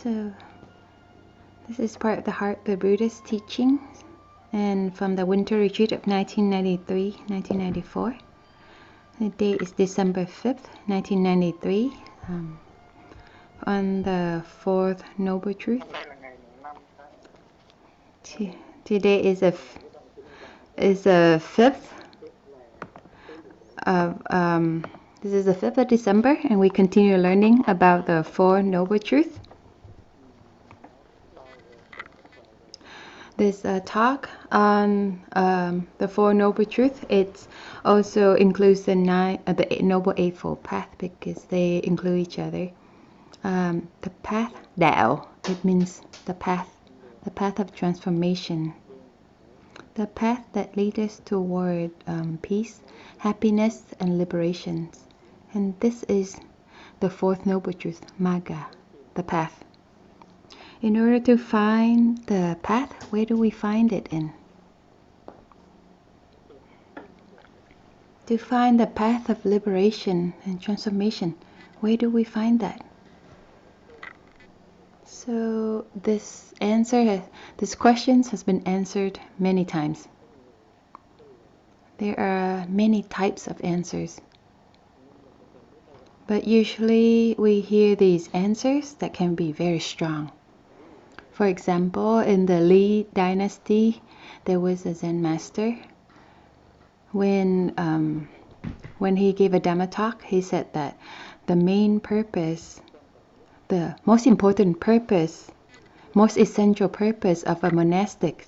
So this is part of the Buddhist teachings, and from the winter retreat of 1993-1994. The date is December 5th, 1993, on the fourth Noble Truth. Today is the 5th of this is the 5th of December, and we continue learning about the Four Noble Truths. This talk on the Four Noble Truths, it also includes the Noble Eightfold Path, because they include each other. The path, Dao, it means the path of transformation. The path that leads us toward peace, happiness, and liberations. And this is the fourth Noble Truth, Magga, the path. In order to find the path, where do we find it in? To find the path of liberation and transformation, where do we find that? So this question has been answered many times. There are many types of answers. But usually we hear these answers that can be very strong. For example, in the Li dynasty, there was a Zen master. When he gave a Dhamma talk, he said that the main purpose, the most important purpose, most essential purpose of a monastic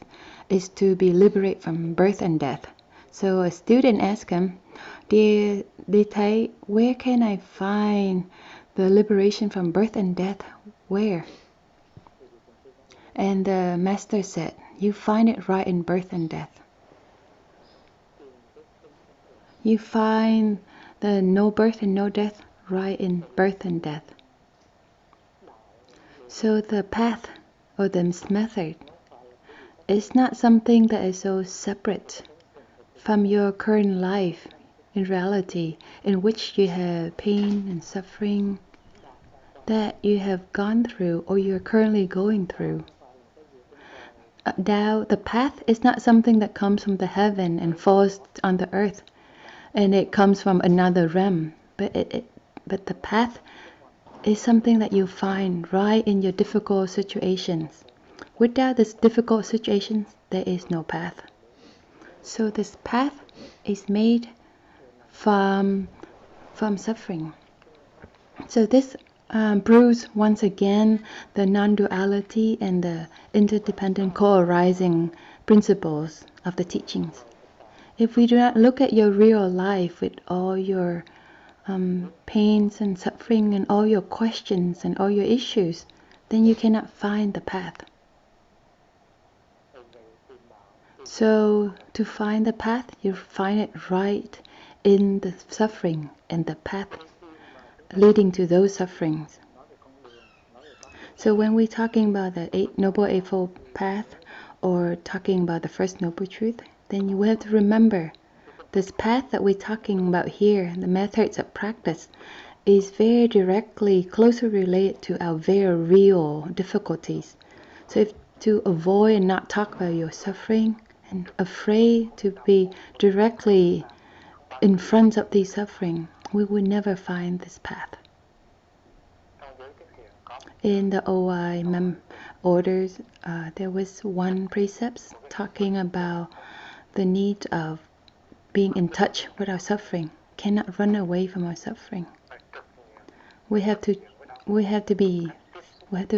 is to be liberated from birth and death. So a student asked him, Dear Thay, where can I find the liberation from birth and death? Where? And the master said, you find it right in birth and death. You find the no birth and no death right in birth and death. So the path or the method is not something that is so separate from your current life in reality, in which you have pain and suffering that you have gone through or you're currently going through. Now, the path is not something that comes from the heaven and falls on the earth, and it comes from another realm. But the path is something that you find right in your difficult situations. Without these difficult situations, there is no path. So this path is made from suffering. So this proves once again the non-duality and the interdependent co-arising principles of the teachings. If we do not look at your real life with all your pains and suffering and all your questions and all your issues, then you cannot find the path. So to find the path, you find it right in the suffering and the path leading to those sufferings. So when we're talking about the Noble Eightfold Path or talking about the First Noble Truth, then you have to remember this path that we're talking about here, the methods of practice, is very directly, closely related to our very real difficulties. So if to avoid and not talk about your suffering and afraid to be directly in front of the suffering, we will never find this path. In the OI orders, there was one precept talking about the need of being in touch with our suffering, cannot run away from our suffering. We have to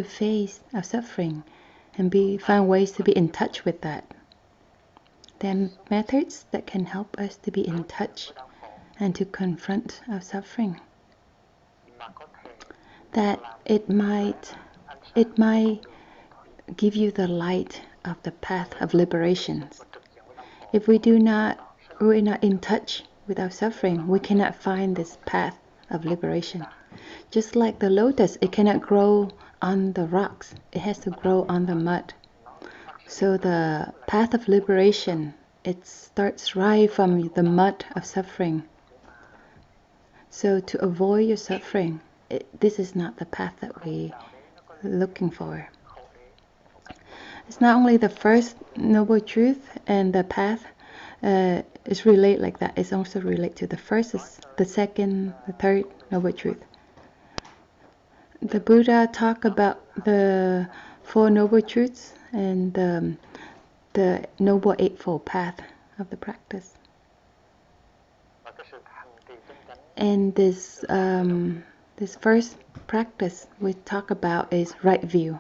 face our suffering and find ways to be in touch with that. There are methods that can help us to be in touch and to confront our suffering. That it might give you the light of the path of liberation. If we're not in touch with our suffering, we cannot find this path of liberation. Just like the lotus, it cannot grow on the rocks, it has to grow on the mud. So the path of liberation, it starts right from the mud of suffering. So to avoid your suffering, this is not the path that looking for. It's not only the first noble truth and the path is relate like that. It's also relate to the first, the second, the third noble truth. The Buddha talked about the Four Noble Truths and the Noble Eightfold Path of the practice. And this first practice we talk about is right view.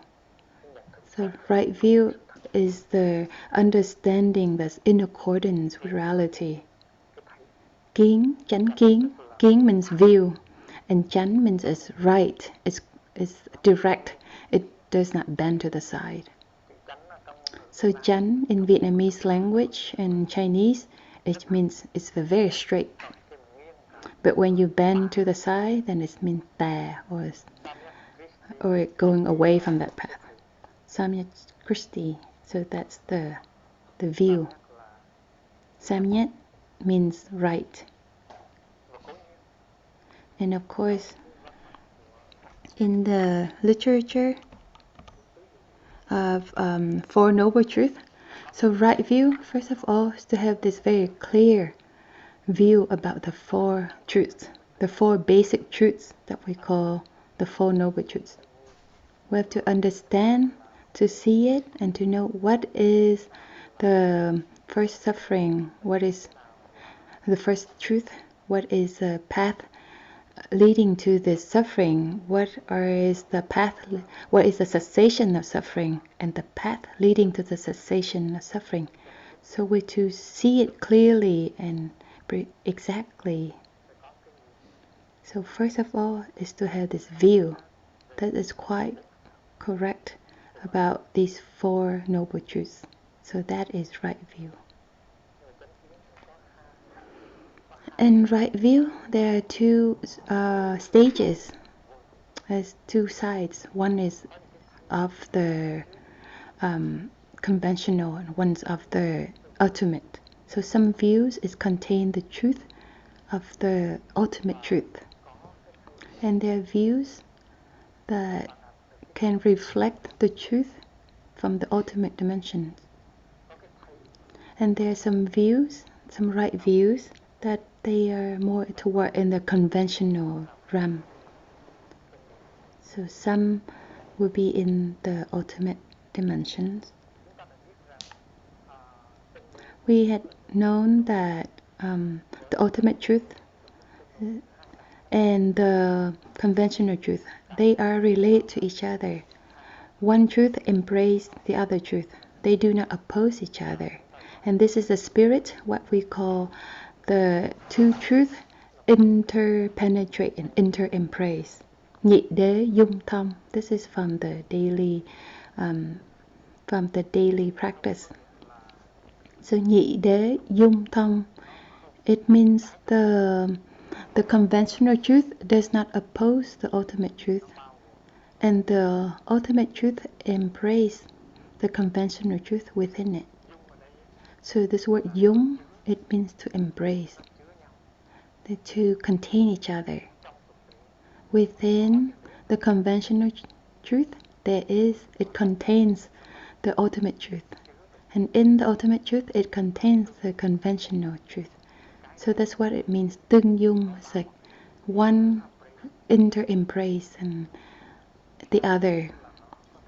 So right view is the understanding that's in accordance with reality. Kiến, chánh kiến. Kiến means view, and chánh means it's right, it's direct, it does not bend to the side. So chánh in Vietnamese language and Chinese, it means it's very straight. But when you bend to the side, then it means tà, or going away from that path. Samyat Kristi, so that's the view. Samyat means right. And of course, in the literature of Four Noble Truths, so right view, first of all, is to have this very clear view about the four truths, the four basic truths that we call the Four Noble Truths. We have to understand, to see it, and to know what is the first suffering, what is the first truth, what is the path leading to this suffering, what is the cessation of suffering, and the path leading to the cessation of suffering. So we to see it clearly and exactly. So first of all is to have this view that is quite correct about these Four Noble Truths. So that is right view. In right view, there are two stages, as two sides. One is of the conventional and one's of the ultimate. So some views is contain the truth of the ultimate truth. And there are views that can reflect the truth from the ultimate dimensions. And there are some views, some right views, that they are more toward in the conventional realm. So some will be in the ultimate dimensions. We had known that the ultimate truth and the conventional truth, they are related to each other. One truth embraces the other truth. They do not oppose each other. And this is the spirit, what we call the two truths interpenetrate and inter-embrace. Nhị đế dung thông. This is from the daily practice. So nhị đế dung thông, it means the conventional truth does not oppose the ultimate truth, and the ultimate truth embrace the conventional truth within it. So this word dung, it means to embrace, to contain each other. Within the conventional truth, it contains the ultimate truth. And in the ultimate truth, it contains the conventional truth. So that's what it means. Tương dung is like one inter-embrace and the other.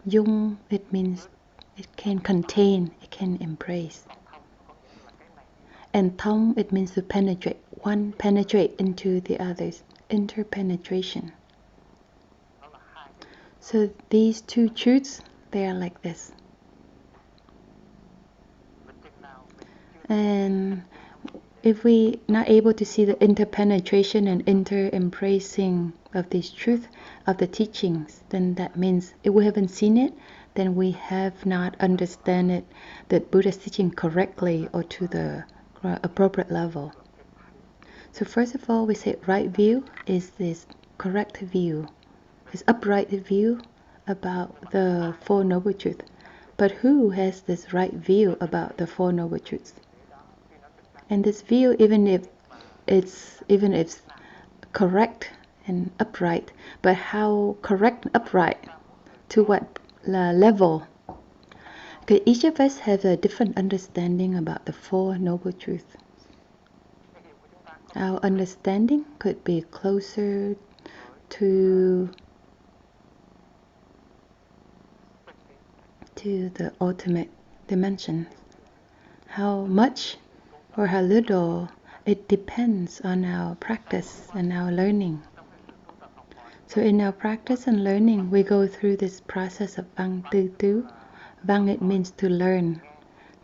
Dung, it means it can contain, it can embrace. And thông, it means to penetrate. One penetrate into the others. Interpenetration. So these two truths, they are like this. And if we not able to see the interpenetration and inter-embracing of this truth of the teachings, then that means if we haven't seen it, then we have not understand it, the Buddha's teaching correctly or to the appropriate level. So first of all, we say right view is this correct view, this upright view about the Four Noble Truths. But who has this right view about the Four Noble Truths? And this view, even if it's correct and upright, but how correct and upright, to what level. Because each of us have a different understanding about the Four Noble Truths. Our understanding could be closer to the ultimate dimension. How much or how little, it depends on our practice and our learning. So in our practice and learning, we go through this process of vang tư tứ. Vang, it means to learn,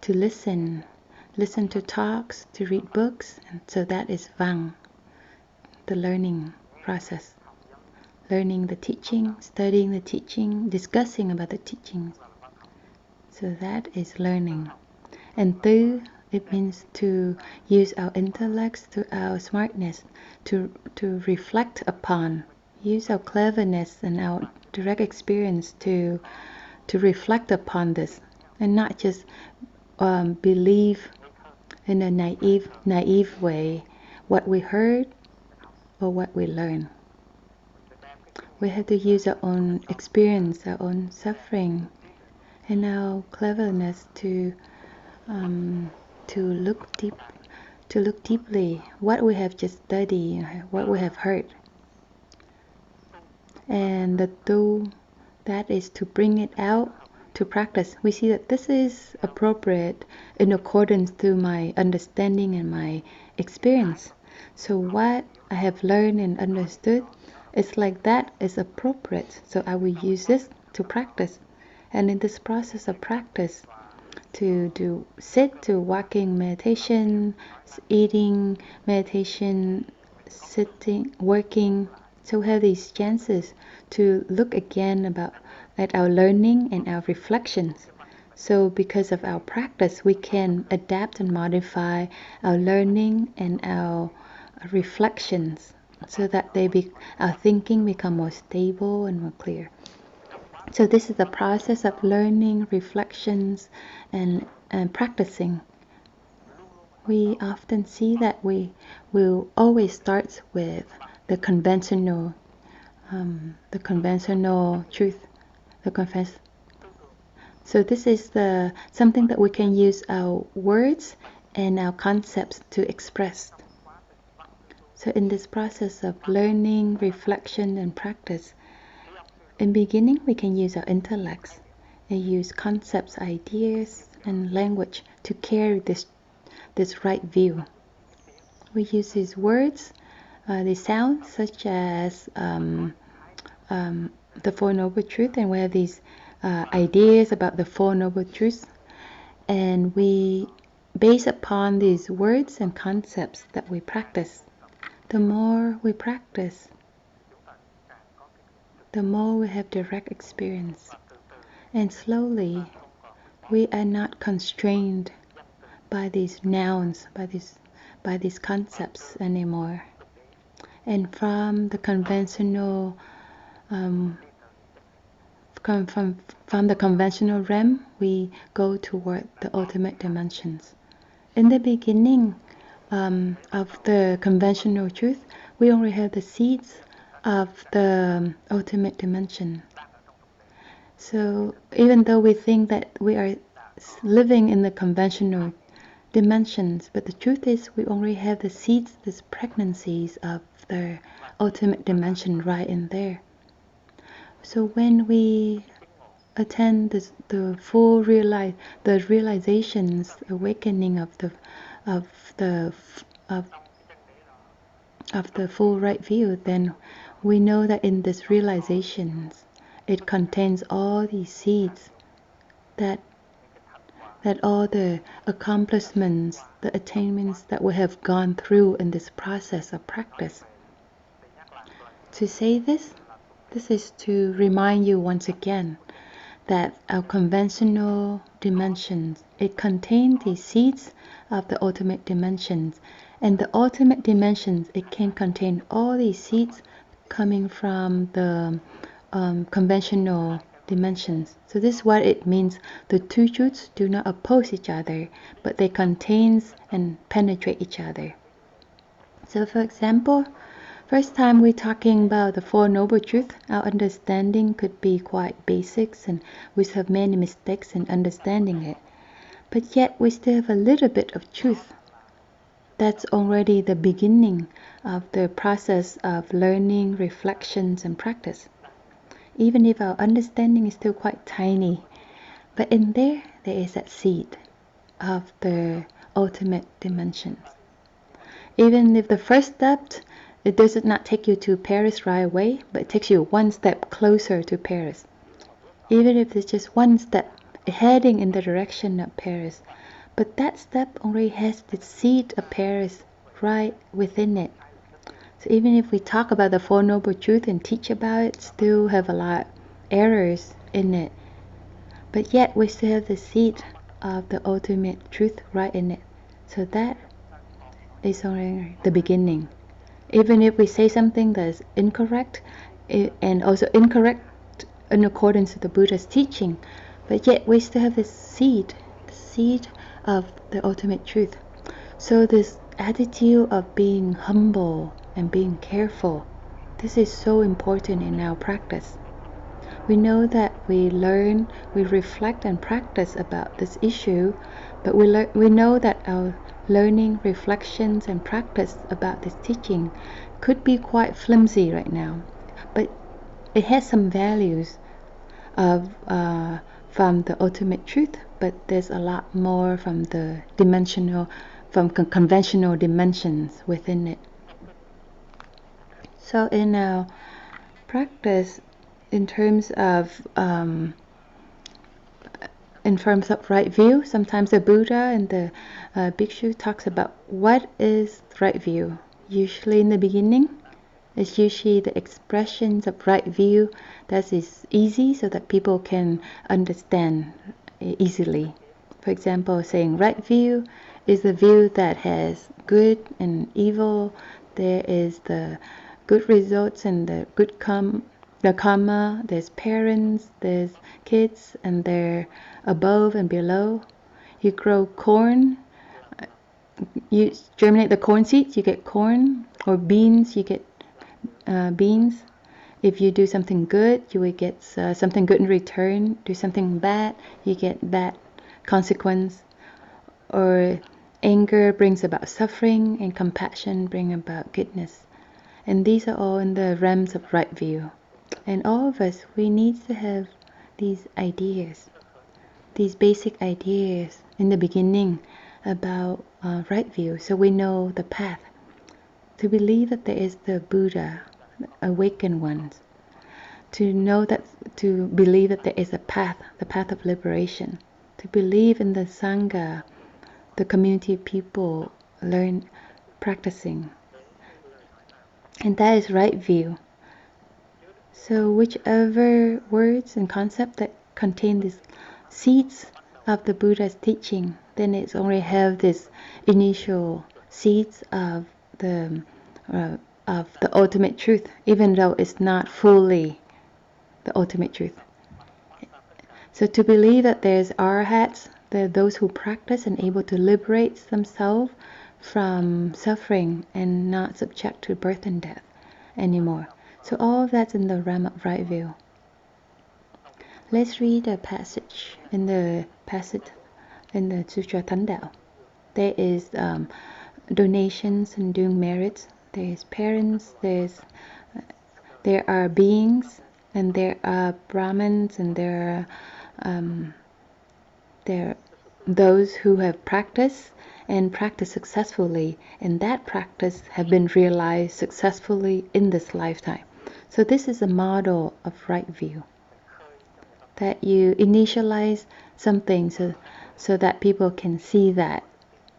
to listen to talks, to read books, and so that is vang, the learning process. Learning the teaching, studying the teaching, discussing about the teachings. So that is learning. And tư, it means to use our intellects, to our smartness, to reflect upon, use our cleverness and our direct experience to reflect upon this, and not just believe in a naive way what we heard or what we learn. We have to use our own experience, our own suffering, and our cleverness to look deeply what we have just studied, what we have heard. And the tu, that is to bring it out to practice. We see that this is appropriate in accordance to my understanding and my experience. So what I have learned and understood, it's like that is appropriate. So I will use this to practice. And in this process of practice, to sit, to walking meditation, eating meditation, sitting, working. So we have these chances to look again at our learning and our reflections. So because of our practice, we can adapt and modify our learning and our reflections so that our thinking become more stable and more clear. So this is the process of learning, reflections, and practicing. We often see that we will always start with the conventional truth, So this is something that we can use our words and our concepts to express. So in this process of learning, reflection, and practice, in beginning we can use our intellects and use concepts, ideas, and language to carry this right view. We use these words, these sounds, such as the Four Noble Truths, and we have these ideas about the Four Noble Truths, and we base upon these words and concepts that we practice. The more we practice, the more we have direct experience, and slowly we are not constrained by these nouns, by these concepts anymore. And from the conventional from the conventional realm, we go toward the ultimate dimensions. In the beginning of the conventional truth, we only have the seeds of the ultimate dimension. So even though we think that we are living in the conventional dimensions, but the truth is we only have the seeds, these pregnancies of the ultimate dimension right in there. So when we attend the full realizations, awakening of the full right view, then we know that in this realizations, it contains all these seeds, that all the accomplishments, the attainments that we have gone through in this process of practice. To say this is to remind you once again that our conventional dimensions, it contains the seeds of the ultimate dimensions, and the ultimate dimensions, it can contain all these seeds coming from the conventional dimensions. So this is what it means. The two truths do not oppose each other, but they contain and penetrate each other. So for example, First time we're talking about the Four Noble Truths, our understanding could be quite basics and we have many mistakes in understanding it. But yet we still have a little bit of truth. That's already the beginning of the process of learning, reflections, and practice. Even if our understanding is still quite tiny, but in there is that seed of the ultimate dimensions. Even if the first step, it does not take you to Paris right away, but it takes you one step closer to Paris. Even if it's just one step heading in the direction of Paris, but that step already has the seed of Paris right within it. So even if we talk about the Four Noble Truths and teach about it, still have a lot of errors in it. But yet we still have the seed of the ultimate truth right in it. So that is already the beginning. Even if we say something that is incorrect, and also incorrect in accordance with the Buddha's teaching, but yet we still have this seed of the ultimate truth. So this attitude of being humble and being careful, this is so important in our practice. We know that we learn, we reflect and practice about this issue, but we know that our learning, reflections, and practice about this teaching could be quite flimsy right now. But it has some values of from the ultimate truth, but there's a lot more from the conventional dimensions within it. So in our practice, in terms of right view, sometimes the Buddha and the bhikshu talks about what is right view. Usually in the beginning, it's usually the expressions of right view that is easy so that people can understand easily. For example, saying right view is the view that has good and evil. There is the good results and the good the karma, there's parents, there's kids, and they're above and below. You grow corn, you germinate the corn seeds, you get corn, or beans, you get beans. If you do something good, you will get something good in return. Do something bad, you get bad consequence. Or anger brings about suffering, and compassion brings about goodness. And these are all in the realms of right view. And all of us, we need to have these ideas, these basic ideas in the beginning about right view, so we know the path. To believe that there is the Buddha, awakened ones. To believe that there is a path, the path of liberation. To believe in the Sangha, the community of people practicing. And that is right view. So whichever words and concepts that contain these seeds of the Buddha's teaching, then it's only have this initial seeds of the ultimate truth, even though it's not fully the ultimate truth. So to believe that there's arhats, there are those who practice and able to liberate themselves from suffering and not subject to birth and death anymore. So all of that's in the realm of right view. Let's read a passage in the Sutra Thánh Đạo. There is donations and doing merits. There is parents. There are beings, and there are Brahmins, and there are those who have practiced and practiced successfully, and that practice have been realized successfully in this lifetime. So this is a model of right view, that you initialize something so that people can see that,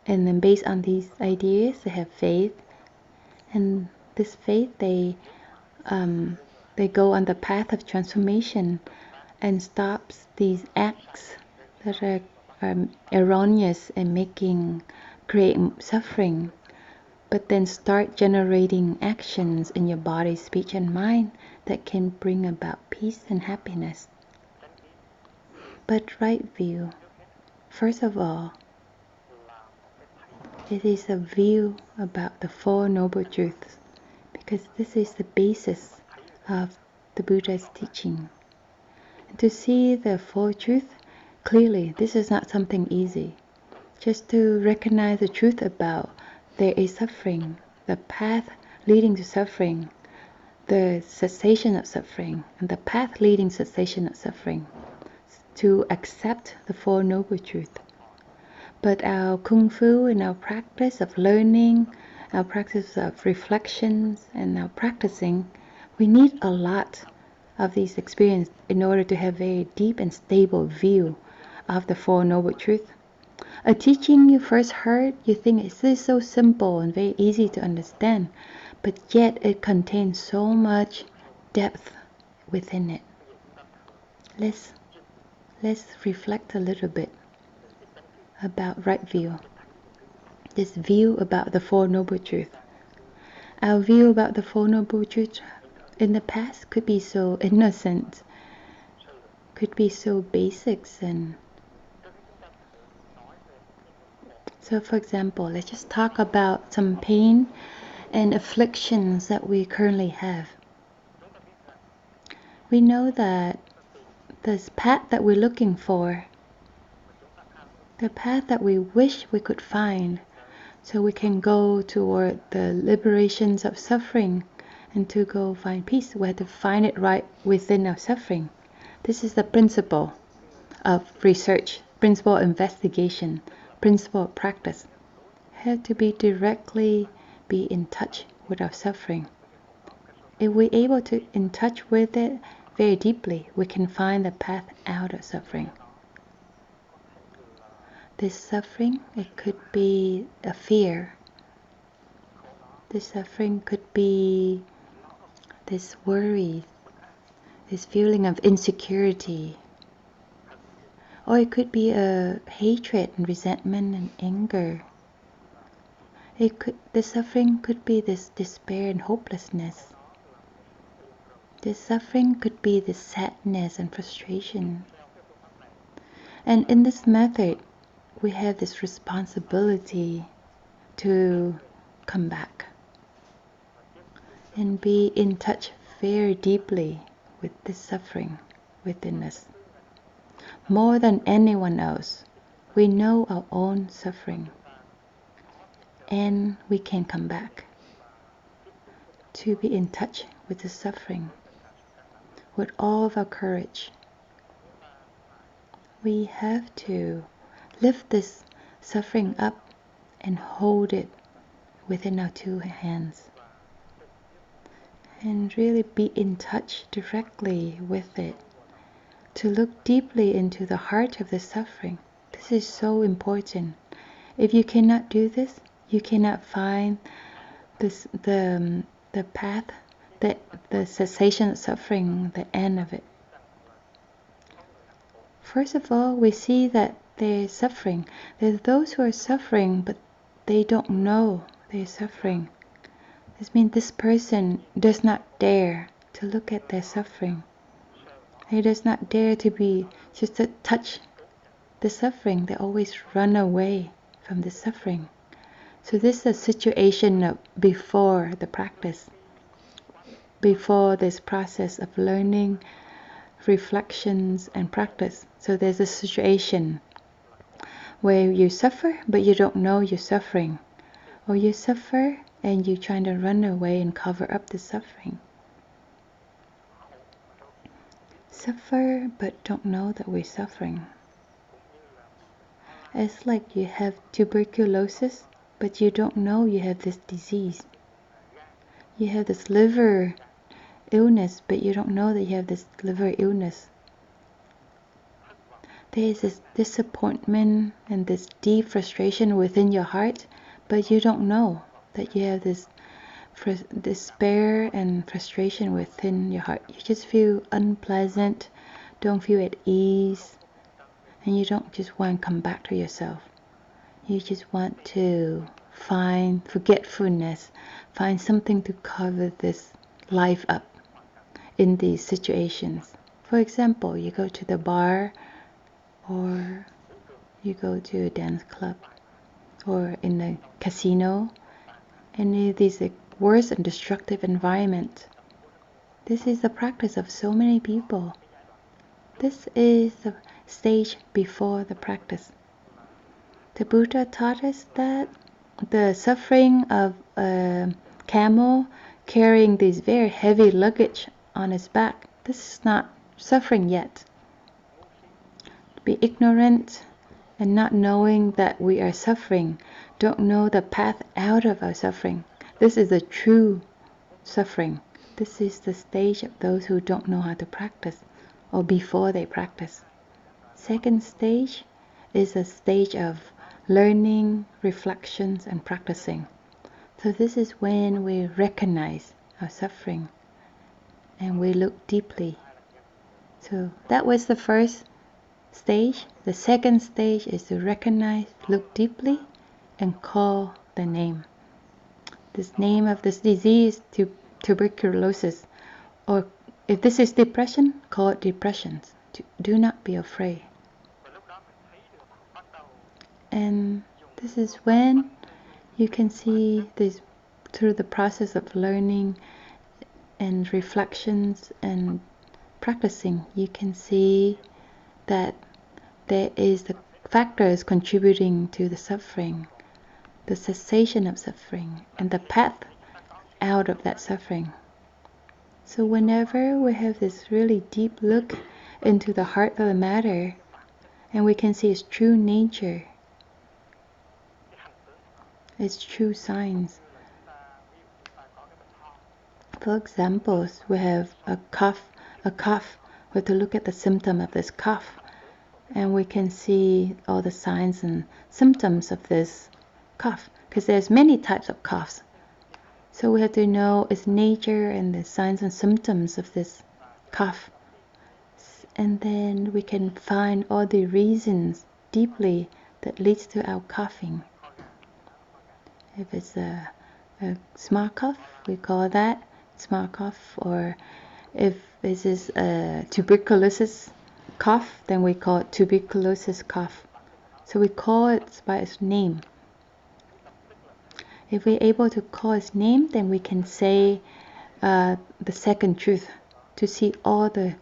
and then based on these ideas they have faith, and this faith they go on the path of transformation and stops these acts that are erroneous and creating suffering, but then start generating actions in your body, speech, and mind that can bring about peace and happiness. But right view, first of all, it is a view about the Four Noble Truths, because this is the basis of the Buddha's teaching. And to see the full truth clearly, this is not something easy. Just to recognize the truth about there is suffering, the path leading to suffering, the cessation of suffering, and the path leading cessation of suffering, to accept the Four Noble Truths. But our kung fu and our practice of learning, our practice of reflections, and our practicing, we need a lot of these experiences in order to have a deep and stable view of the Four Noble Truths. A teaching you first heard, you think this is so simple and very easy to understand, but yet it contains so much depth within it. Let's reflect a little bit about right view. This view about the Four Noble Truths. Our view about the Four Noble Truths in the past could be so innocent, could be so basics. And so, for example, let's just talk about some pain and afflictions that we currently have. We know that this path that we're looking for, the path that we wish we could find, so we can go toward the liberations of suffering and to go find peace, we have to find it right within our suffering. This is the principle of research, principle of investigation, principle of practice. We have to be directly in touch with our suffering. If we're able to in touch with it very deeply, we can find the path out of suffering. This suffering, it could be a fear. This suffering could be this worry, this feeling of insecurity. Or it could be a hatred and resentment and anger. The suffering could be this despair and hopelessness. This suffering could be this sadness and frustration. And in this method, we have this responsibility to come back and be in touch very deeply with this suffering within us. More than anyone else, we know our own suffering, and we can come back to be in touch with the suffering with all of our courage. We have to lift this suffering up and hold it within our two hands and really be in touch directly with it, to look deeply into the heart of the suffering. This is so important. If you cannot do this, you cannot find this, the path, the cessation of suffering, the end of it. First of all, we see that they're suffering. There's those who are suffering, but they don't know they're suffering. This means this person does not dare to look at their suffering. He does not dare to be just to touch the suffering. They always run away from the suffering. So this is a situation of before the practice, before this process of learning, reflections and practice. So there's a situation where you suffer but you don't know you're suffering, or you suffer and you're trying to run away and cover up the suffering. Suffer but don't know that we're suffering. It's like you have tuberculosis but you don't know you have this disease. You have this liver illness, but you don't know that you have this liver illness. There is this disappointment and this deep frustration within your heart, but you don't know that you have this despair and frustration within your heart. You just feel unpleasant, don't feel at ease, and you don't just want to come back to yourself. You just want to find forgetfulness, find something to cover this life up in these situations. For example, you go to the bar, or you go to a dance club, or in a casino, any of these worse and destructive environment. This is the practice of so many people. This is the stage before the practice. The Buddha taught us that the suffering of a camel carrying this very heavy luggage on his back, this is not suffering yet. Be ignorant and not knowing that we are suffering, don't know the path out of our suffering. This is the true suffering. This is the stage of those who don't know how to practice, or before they practice. Second stage is a stage of learning, reflections, and practicing. So this is when we recognize our suffering and we look deeply. So that was the first stage. The second stage is to recognize, look deeply, and call the name. This name of this disease, tuberculosis, or if this is depression, call it depression. Do not be afraid. And this is when you can see this through the process of learning and reflections and practicing, you can see that there is the factors contributing to the suffering, the cessation of suffering, and the path out of that suffering. So whenever we have this really deep look into the heart of the matter, and we can see its true nature, its true signs. For examples, we have a cough. We have to look at the symptom of this cough, and we can see all the signs and symptoms of this cough, because there's many types of coughs. So we have to know its nature and the signs and symptoms of this cough. And then we can find all the reasons deeply that leads to our coughing. If it's a smart cough, we call that smart cough. Or if this is a tuberculosis cough, then we call it tuberculosis cough. So we call it by its name. If we're able to call its name, then we can say the second truth, to see all the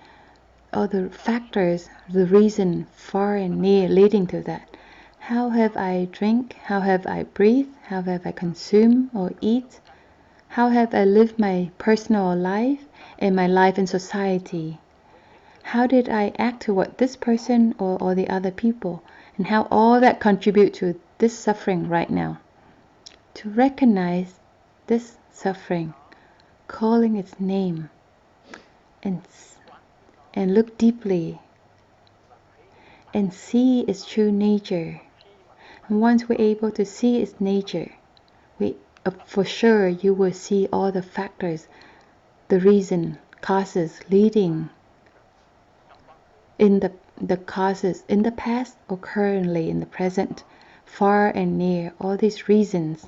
factors, the reason far and near leading to that. How have I drink? How have I breathed? How have I consumed or eat? How have I lived my personal life and my life in society? How did I act toward this person or the other people? And how all that contribute to this suffering right now? To recognize this suffering, calling its name, and look deeply and see its true nature. And once we're able to see its nature, for sure you will see all the factors, the reason, causes leading in the causes in the past or currently in the present, far and near, all these reasons.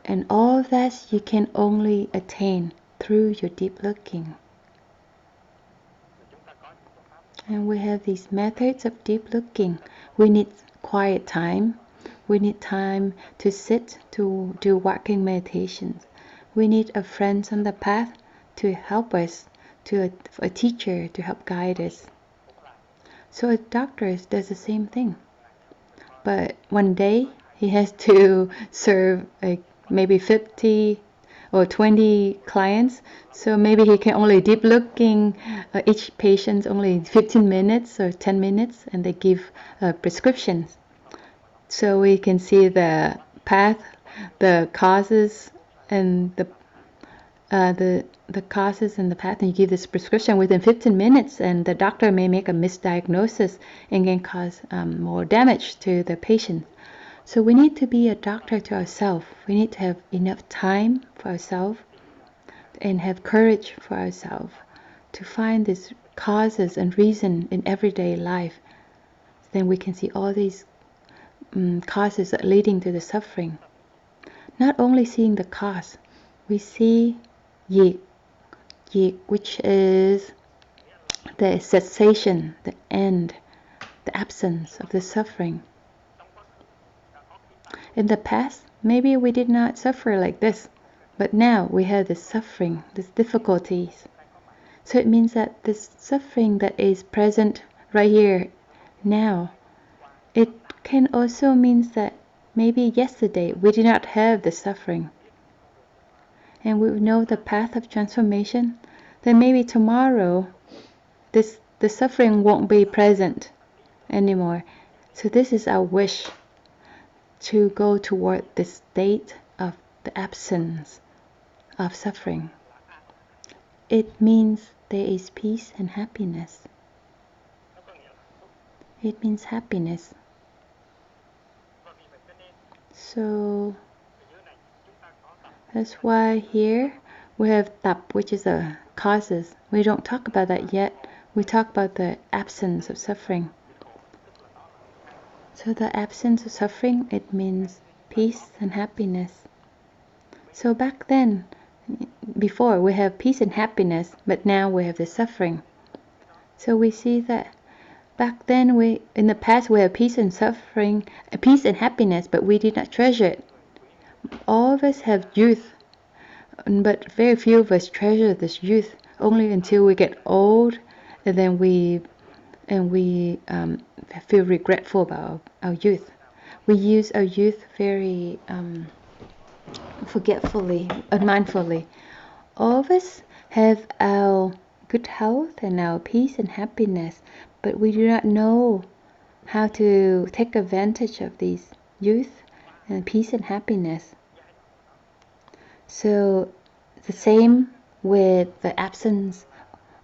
And all of that you can only attain through your deep looking. And we have these methods of deep looking. We need quiet time. We need time to sit, to do walking meditations. We need a friend on the path to help us, a teacher to help guide us. So a doctor does the same thing. But one day he has to serve maybe 50 or 20 clients, so maybe he can only deep looking each patient only 15 minutes or 10 minutes, and they give prescriptions. So we can see the path, the causes, and the causes and the path, and you give this prescription within 15 minutes, and the doctor may make a misdiagnosis and can cause more damage to the patient. So we need to be a doctor to ourselves. We need to have enough time for ourselves and have courage for ourselves to find these causes and reason in everyday life. Then we can see all these causes that leading to the suffering. Not only seeing the cause, we see yik, which is the cessation, the end, the absence of the suffering. In the past, maybe we did not suffer like this, but now we have this suffering, these difficulties. So it means that this suffering that is present right here now, it can also mean that maybe yesterday we did not have the suffering. And we know the path of transformation, then maybe tomorrow the suffering won't be present anymore. So this is our wish, to go toward this state of the absence of suffering. It means there is peace and happiness. It means happiness. So that's why here we have tap, which is a causes. We don't talk about that yet. We talk about the absence of suffering. So the absence of suffering, it means peace and happiness. So back then, before we have peace and happiness, but now we have the suffering. So we see that back then in the past we have peace and suffering, peace and happiness, but we did not treasure it. All of us have youth, but very few of us treasure this youth. Only until we get old, and then we feel regretful about our youth. We use our youth very forgetfully, unmindfully. All of us have our good health and our peace and happiness, but we do not know how to take advantage of these youth and peace and happiness. So the same with the absence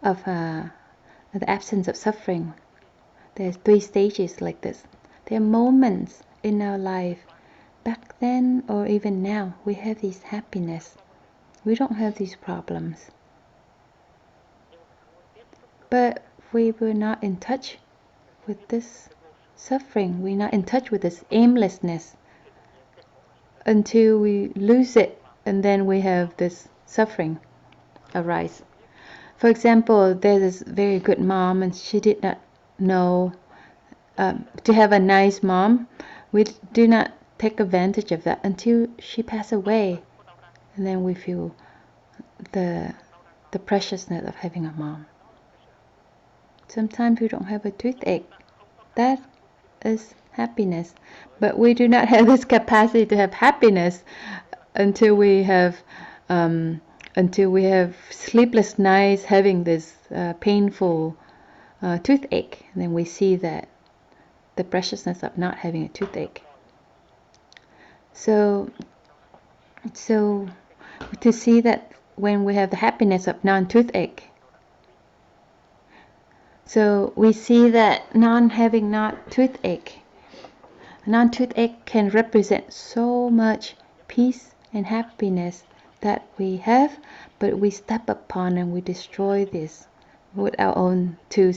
of suffering. There's 3 stages like this. There are moments in our life, back then or even now, we have this happiness. We don't have these problems. But we were not in touch with this suffering. We're not in touch with this aimlessness until we lose it, and then we have this suffering arise. For example, there's this very good mom, and she did not know to have a nice mom. We do not take advantage of that until she passed away, and then we feel the preciousness of having a mom. Sometimes we don't have a toothache. That is happiness, but we do not have this capacity to have happiness until we have sleepless nights having this painful toothache, and then we see that the preciousness of not having a toothache. So to see that when we have the happiness of non-toothache, so we see that non-having non-toothache can represent so much peace and happiness that we have, but we step upon and we destroy this with our own two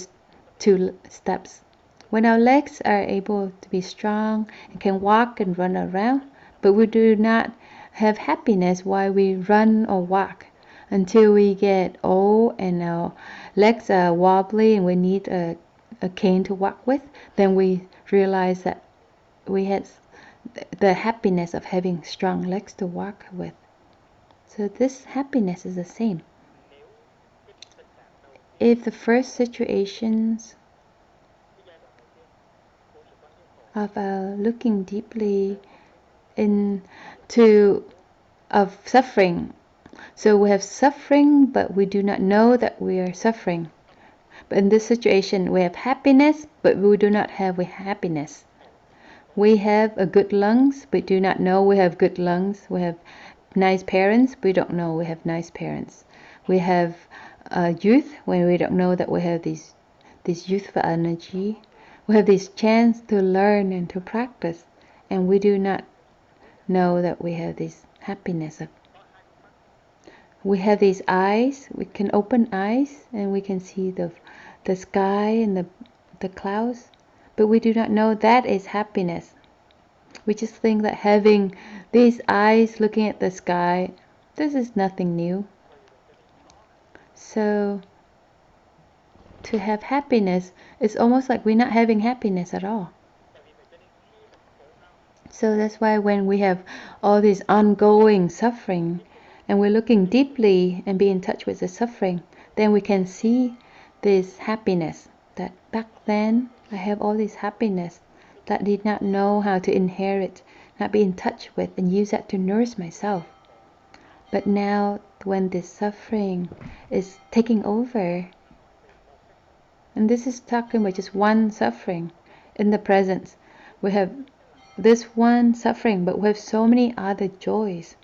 steps. When our legs are able to be strong and can walk and run around, but we do not have happiness while we run or walk, until we get old and our legs are wobbly and we need a cane to walk with, then we realize that we had the happiness of having strong legs to walk with. So this happiness is the same. If the first situations of looking deeply into of suffering, so we have suffering, but we do not know that we are suffering. But in this situation, we have happiness, but we do not have happiness. We have a good lungs, but do not know we have good lungs. We have nice parents, we don't know we have nice parents. We have youth, when we don't know that we have this youthful energy. We have this chance to learn and to practice, and we do not know that we have this happiness. We have these eyes, we can open eyes and we can see the sky and the clouds, but we do not know that is happiness. We just think that having these eyes looking at the sky, this is nothing new. So to have happiness is almost like we're not having happiness at all. So that's why when we have all this ongoing suffering and we're looking deeply and be in touch with the suffering, then we can see this happiness, that back then I have all this happiness that I did not know how to inherit, not be in touch with, and use that to nourish myself. But now when this suffering is taking over, and this is talking about just one suffering in the present, we have this one suffering, but we have so many other joys.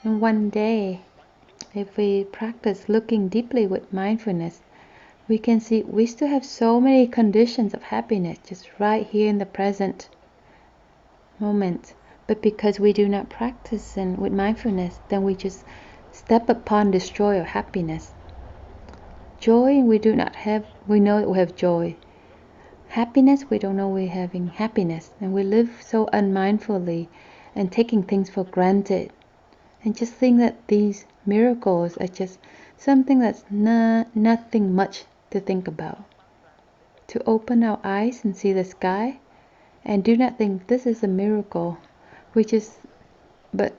And one day, if we practice looking deeply with mindfulness, we can see we still have so many conditions of happiness just right here in the present moment. But because we do not practice and with mindfulness, then we just step upon destroy our happiness. Joy we do not have, we know that we have joy. Happiness, we don't know we're having happiness, and we live so unmindfully and taking things for granted, and just think that these miracles are just something that's nothing much to think about. To open our eyes and see the sky, and do not think this is a miracle, which is, but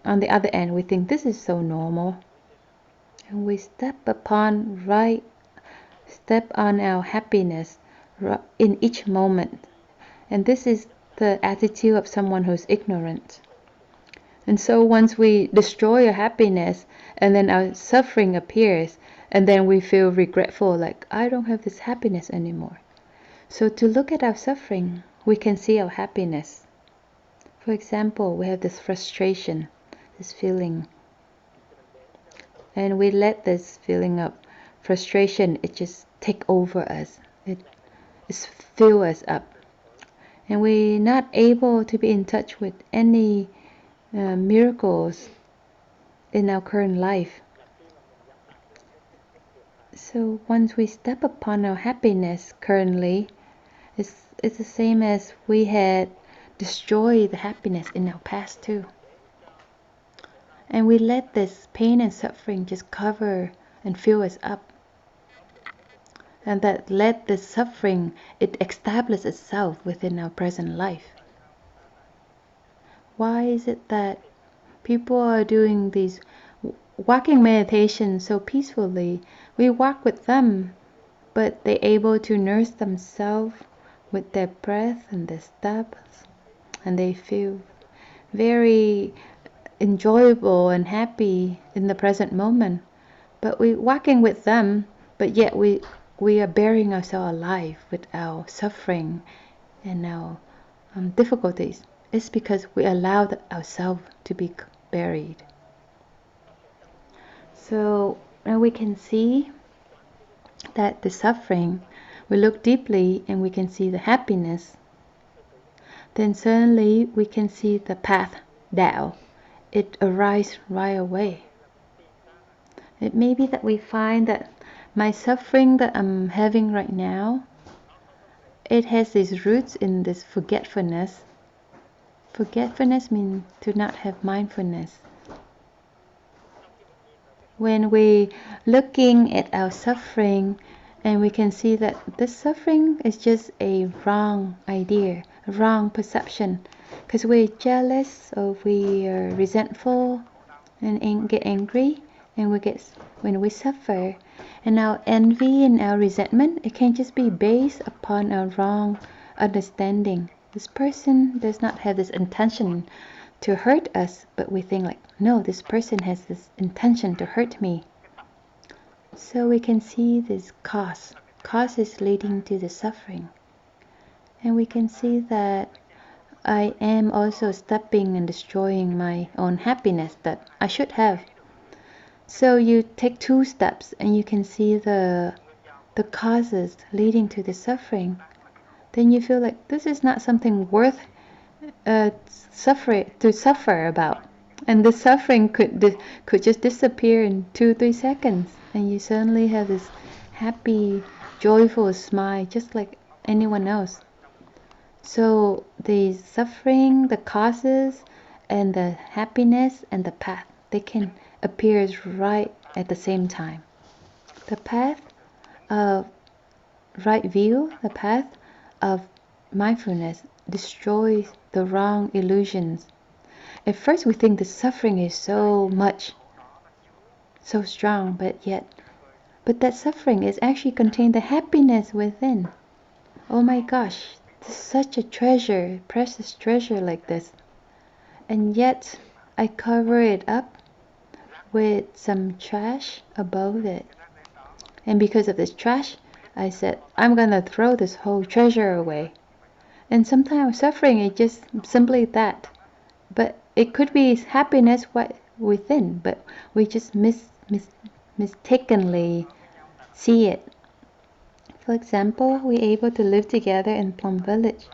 on the other end, we think this is so normal, and we step on our happiness in each moment. And this is the attitude of someone who's ignorant. And so once we destroy our happiness, and then our suffering appears, and then we feel regretful, like I don't have this happiness anymore. So to look at our suffering, we can see our happiness. For example, we have this frustration, this feeling, and we let this feeling of frustration, it just take over us. It fill us up, and we're not able to be in touch with any miracles in our current life. So once we step upon our happiness currently, it's the same as we had destroyed the happiness in our past too. And we let this pain and suffering just cover and fill us up. And that let this suffering, it establish itself within our present life. Why is it that people are doing these walking meditation so peacefully? We walk with them, but they're able to nurse themselves with their breath and their steps, and they feel very enjoyable and happy in the present moment. But we're walking with them, but yet we are burying ourselves alive with our suffering and our difficulties. It's because we allowed ourselves to be buried. So now we can see that the suffering, we look deeply and we can see the happiness. Then suddenly we can see the path down. It arises right away. It may be that we find that my suffering that I'm having right now, it has its roots in this forgetfulness. Forgetfulness means to not have mindfulness. When we looking at our suffering, and we can see that this suffering is just a wrong idea, a wrong perception, because we're jealous or we are resentful and get angry, and when we suffer, and our envy and our resentment, it can just be based upon a wrong understanding. This person does not have this intention to hurt us, but we think like, no, this person has this intention to hurt me. So we can see this cause. Cause is leading to the suffering. And we can see that I am also stepping and destroying my own happiness that I should have. So you take 2 steps and you can see the causes leading to the suffering. Then you feel like this is not something worth suffer about, and the suffering could just disappear in 2-3 seconds, and you suddenly have this happy, joyful smile, just like anyone else. So the suffering, the causes, and the happiness and the path, they can appear right at the same time. The path of right view, the path of mindfulness, destroys the wrong illusions. At first we think the suffering is so much, so strong, but that suffering is actually contained the happiness within. Oh my gosh, this is such a treasure, precious treasure like this. And yet I cover it up with some trash above it. And because of this trash, I said, I'm gonna throw this whole treasure away. And sometimes suffering is just simply that. But it could be happiness within, but we just mistakenly see it. For example, we're able to live together in Plum Village,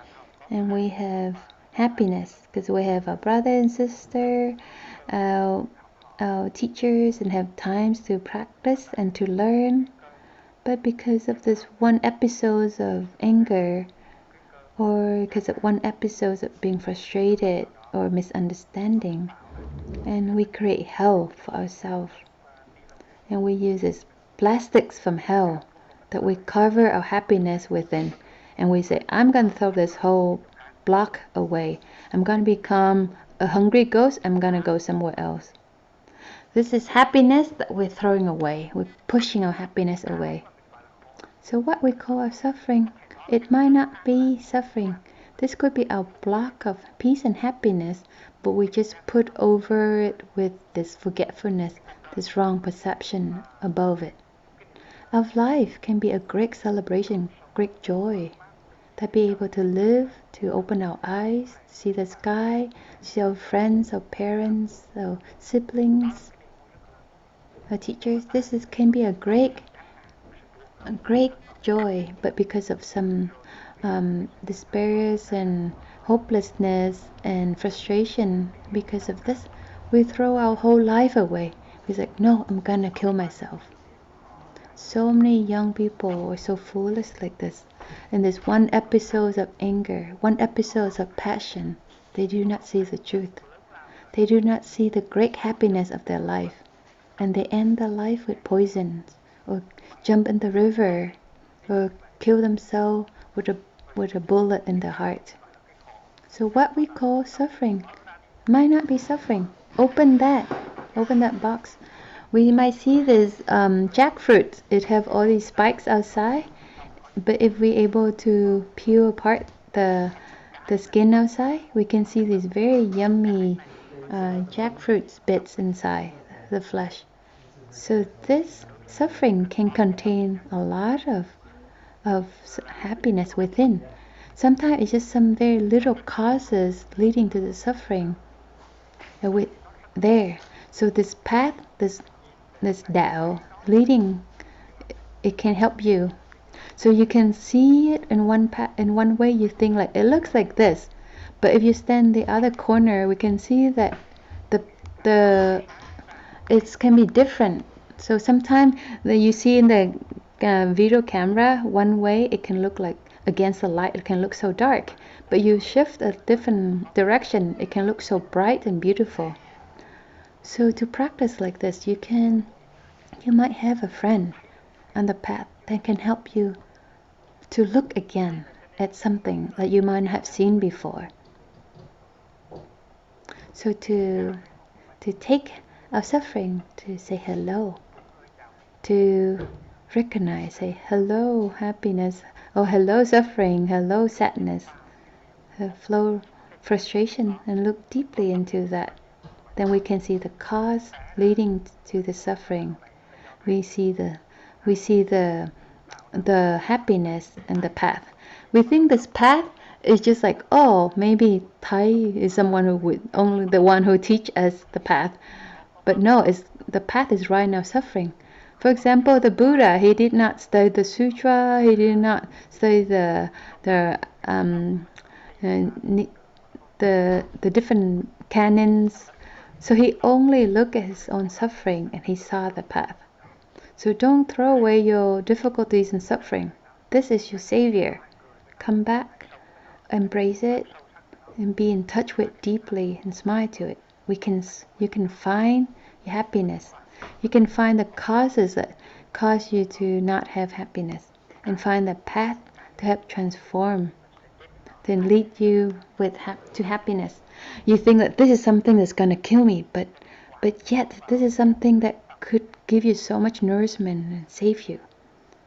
and we have happiness because we have our brother and sister, our teachers, and have times to practice and to learn. But because of this one episode of anger, or because of one episode of being frustrated or misunderstanding, and we create hell for ourselves. And we use this plastics from hell that we cover our happiness within. And we say, I'm going to throw this whole block away. I'm going to become a hungry ghost. I'm going to go somewhere else. This is happiness that we're throwing away. We're pushing our happiness away. So what we call our suffering, it might not be suffering. This could be our block of peace and happiness, but we just put over it with this forgetfulness, this wrong perception above it. Our life can be a great celebration, great joy. That be able to live, to open our eyes, see the sky, see our friends, our parents, our siblings, our teachers. Can be a great joy, but because of some despair and hopelessness and frustration, because of this, we throw our whole life away. We're like, no, I'm gonna kill myself. So many young people are so foolish like this. In this one episode of anger, one episode of passion, they do not see the truth. They do not see the great happiness of their life, and they end their life with poisons, or jump in the river, or kill themselves with a bullet in the heart. So what we call suffering might not be suffering. Open that box. We might see this jackfruit. It have all these spikes outside, but if we're able to peel apart the skin outside, we can see these very yummy jackfruit bits inside the flesh. So this suffering can contain a lot of happiness within. Sometimes it's just some very little causes leading to the suffering there. So this path, this Tao leading, it can help you. So you can see it in one way. You think like it looks like this, but if you stand the other corner, we can see that the it can be different. So sometimes you see in the video camera one way, it can look like against the light, it can look so dark, but you shift a different direction, it can look so bright and beautiful. So to practice like this, you might have a friend on the path that can help you to look again at something that you might have seen before. So to take our suffering, to say hello, to recognize, say hello happiness, or hello suffering, hello sadness, flow frustration, and look deeply into that. Then we can see the cause leading to the suffering. We see the happiness and the path. We think this path is just like, oh, maybe Thay is someone who would only the one who teach us the path. But no, the path is right now suffering. For example, the Buddha, he did not study the sutra, he did not study the different canons. So he only looked at his own suffering and he saw the path. So don't throw away your difficulties and suffering. This is your savior. Come back, embrace it, and be in touch with deeply and smile to it. You can find your happiness. You can find the causes that cause you to not have happiness. and find the path to help transform, then lead you to happiness. You think that this is something that's going to kill me, but yet this is something that could give you so much nourishment and save you.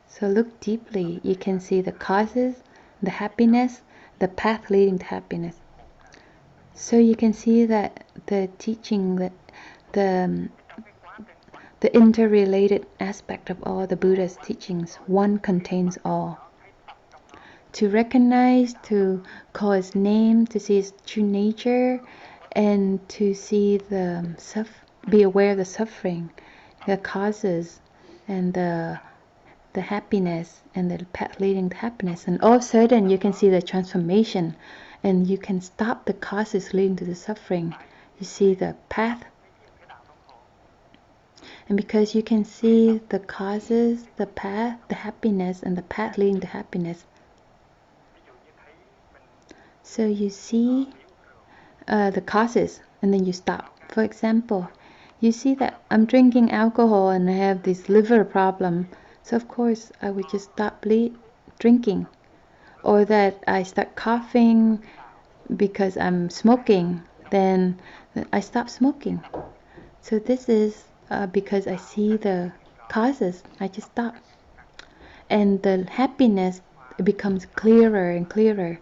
So look deeply. You can see the causes, the happiness, the path leading to happiness. So you can see that the teaching, that the interrelated aspect of all the Buddha's teachings, one contains all. To recognize, to call its name, to see its true nature, and to see be aware of the suffering, the causes, and the happiness, and the path leading to happiness. And all of a sudden you can see the transformation, and you can stop the causes leading to the suffering. You see the path. And because you can see the causes, the path, the happiness, and the path leading to happiness, so you see the causes, and then you stop. For example, you see that I'm drinking alcohol and I have this liver problem, so of course I would just stop drinking. Or that I start coughing because I'm smoking, then I stop smoking. So this is because I see the causes, I just stop. And the happiness becomes clearer and clearer.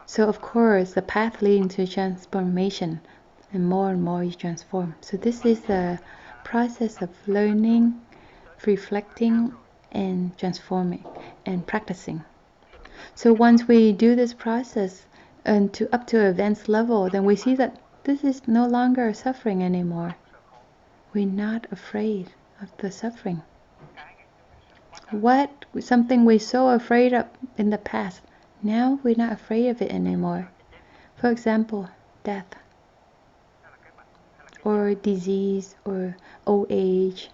So of course the path leading to transformation, and more you transform. So this is the process of learning, reflecting, and transforming, and practicing. So once we do this process and up to advanced level, then we see that this is no longer suffering anymore. We're not afraid of the suffering. Something we're so afraid of in the past, now we're not afraid of it anymore. For example, death, or disease, or old age,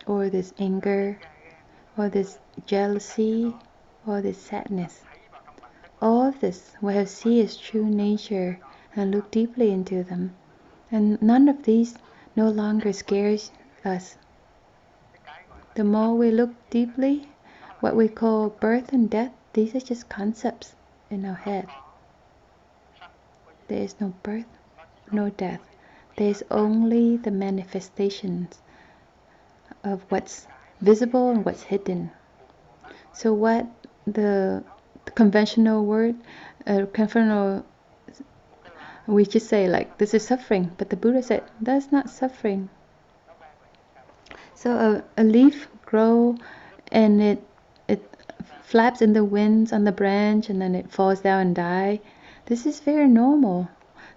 or this anger, or this jealousy, or this sadness. All of this, we have to see its true nature and look deeply into them. And none of these no longer scares us. The more we look deeply, what we call birth and death, these are just concepts in our head. There is no birth, no death. There is only the manifestations of what's visible and what's hidden. So what the conventional word, we just say like this is suffering, but the Buddha said that's not suffering. So a leaf grows and it flaps in the winds on the branch, and then it falls down and dies. This is very normal.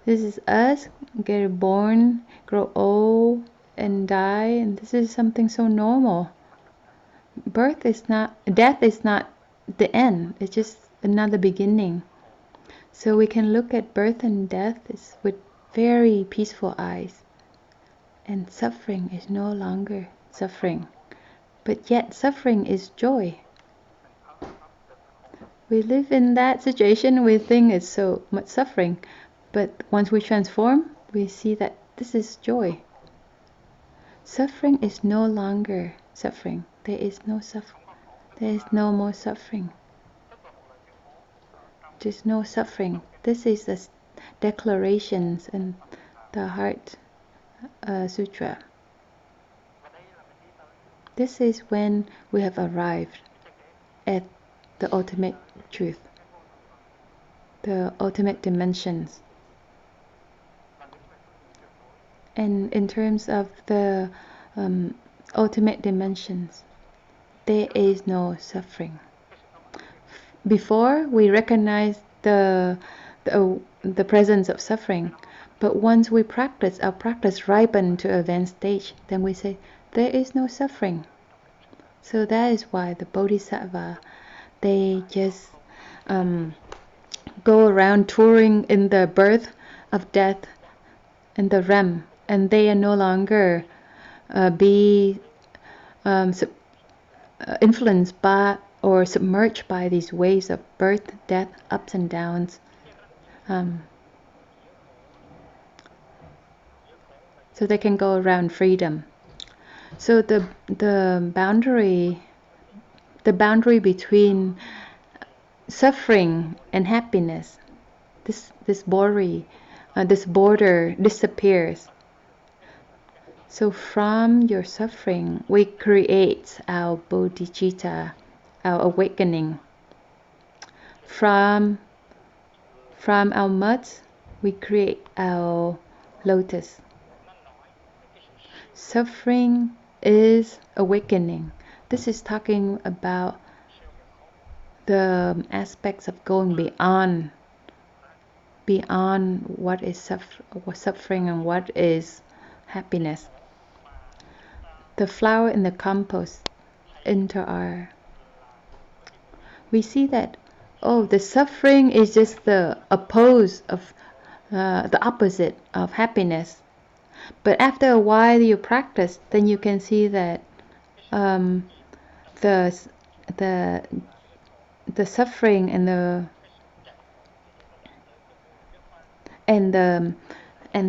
This is us get born, grow old, and die, and this is something so normal. Death is not the end. It's just another beginning. So we can look at birth and death with very peaceful eyes. And suffering is no longer suffering. But yet suffering is joy. We live in that situation, we think it's so much suffering. But once we transform, we see that this is joy. Suffering is no longer suffering. There is no suffering. There is no more suffering. There's no suffering. This is the declarations in the Heart Sutra. This is when we have arrived at the ultimate truth, the ultimate dimensions. And in terms of the ultimate dimensions, there is no suffering. Before, we recognize the presence of suffering, but once we practice, our practice ripens to advanced stage, then we say there is no suffering. So that is why the Bodhisattva, they just go around touring in the birth of death and the realm, and they are no longer influenced by or submerged by these waves of birth, death, ups and downs. So they can go around freedom. So the boundary between suffering and happiness, this border disappears. So from your suffering, we create our bodhicitta, our awakening. From our mud, we create our lotus. Suffering is awakening. This is talking about the aspects of going beyond what is suffering and what is happiness. The flower and the compost enter. We see that, the suffering is just the opposite of happiness. But after a while you practice, then you can see that the suffering and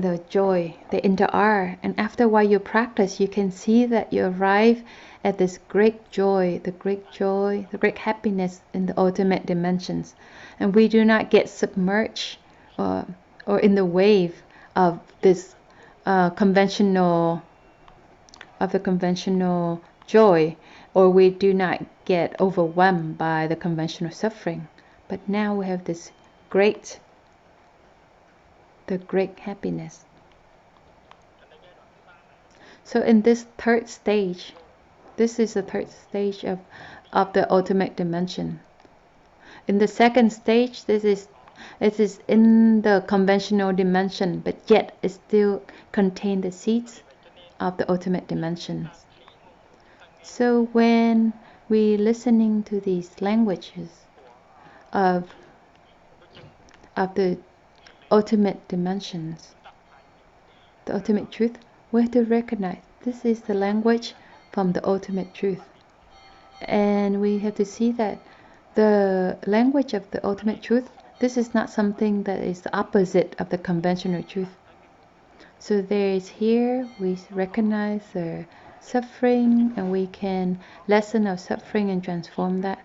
the joy, they interact, and after a while you practice, you can see that you arrive at this great joy, the great happiness in the ultimate dimensions, and we do not get submerged or in the wave of this conventional joy, or we do not get overwhelmed by the conventional suffering. But now we have this great happiness. So in this third stage, this is the third stage of the ultimate dimension. In the second stage, it is in the conventional dimension, but yet it still contains the seeds of the ultimate dimensions. So when we listening to these languages of the ultimate dimensions, the ultimate truth, we have to recognize this is the language from the ultimate truth. And we have to see that the language of the ultimate truth, this is not something that is the opposite of the conventional truth. So there is here, we recognize the suffering and we can lessen our suffering and transform that.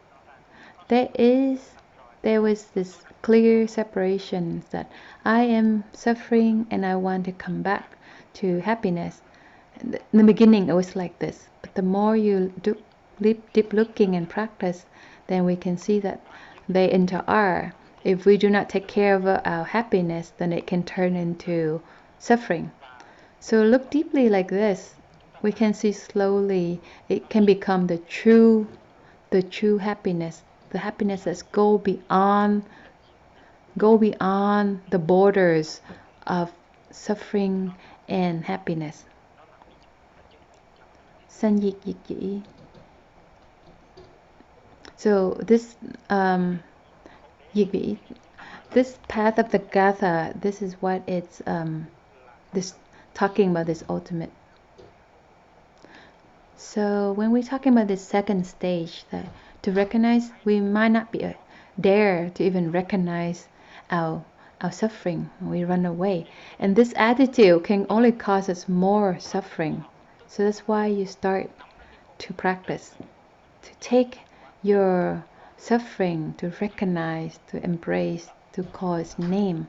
There was this clear separation that I am suffering and I want to come back to happiness. In the beginning it was like this, but the more you do deep looking and practice, then we can see that they interact. If we do not take care of our happiness, then it can turn into suffering. So look deeply like this, we can see slowly it can become the true happiness, the happiness that go beyond the borders of suffering and happiness. San yik yi. So this this path of the Gatha, this is what it's this talking about, this ultimate. So when we're talking about this second stage, that to recognize, we might not be dare to even recognize our suffering. We run away, and this attitude can only cause us more suffering. So that's why you start to practice, to take your suffering, to recognize, to embrace, to call its name,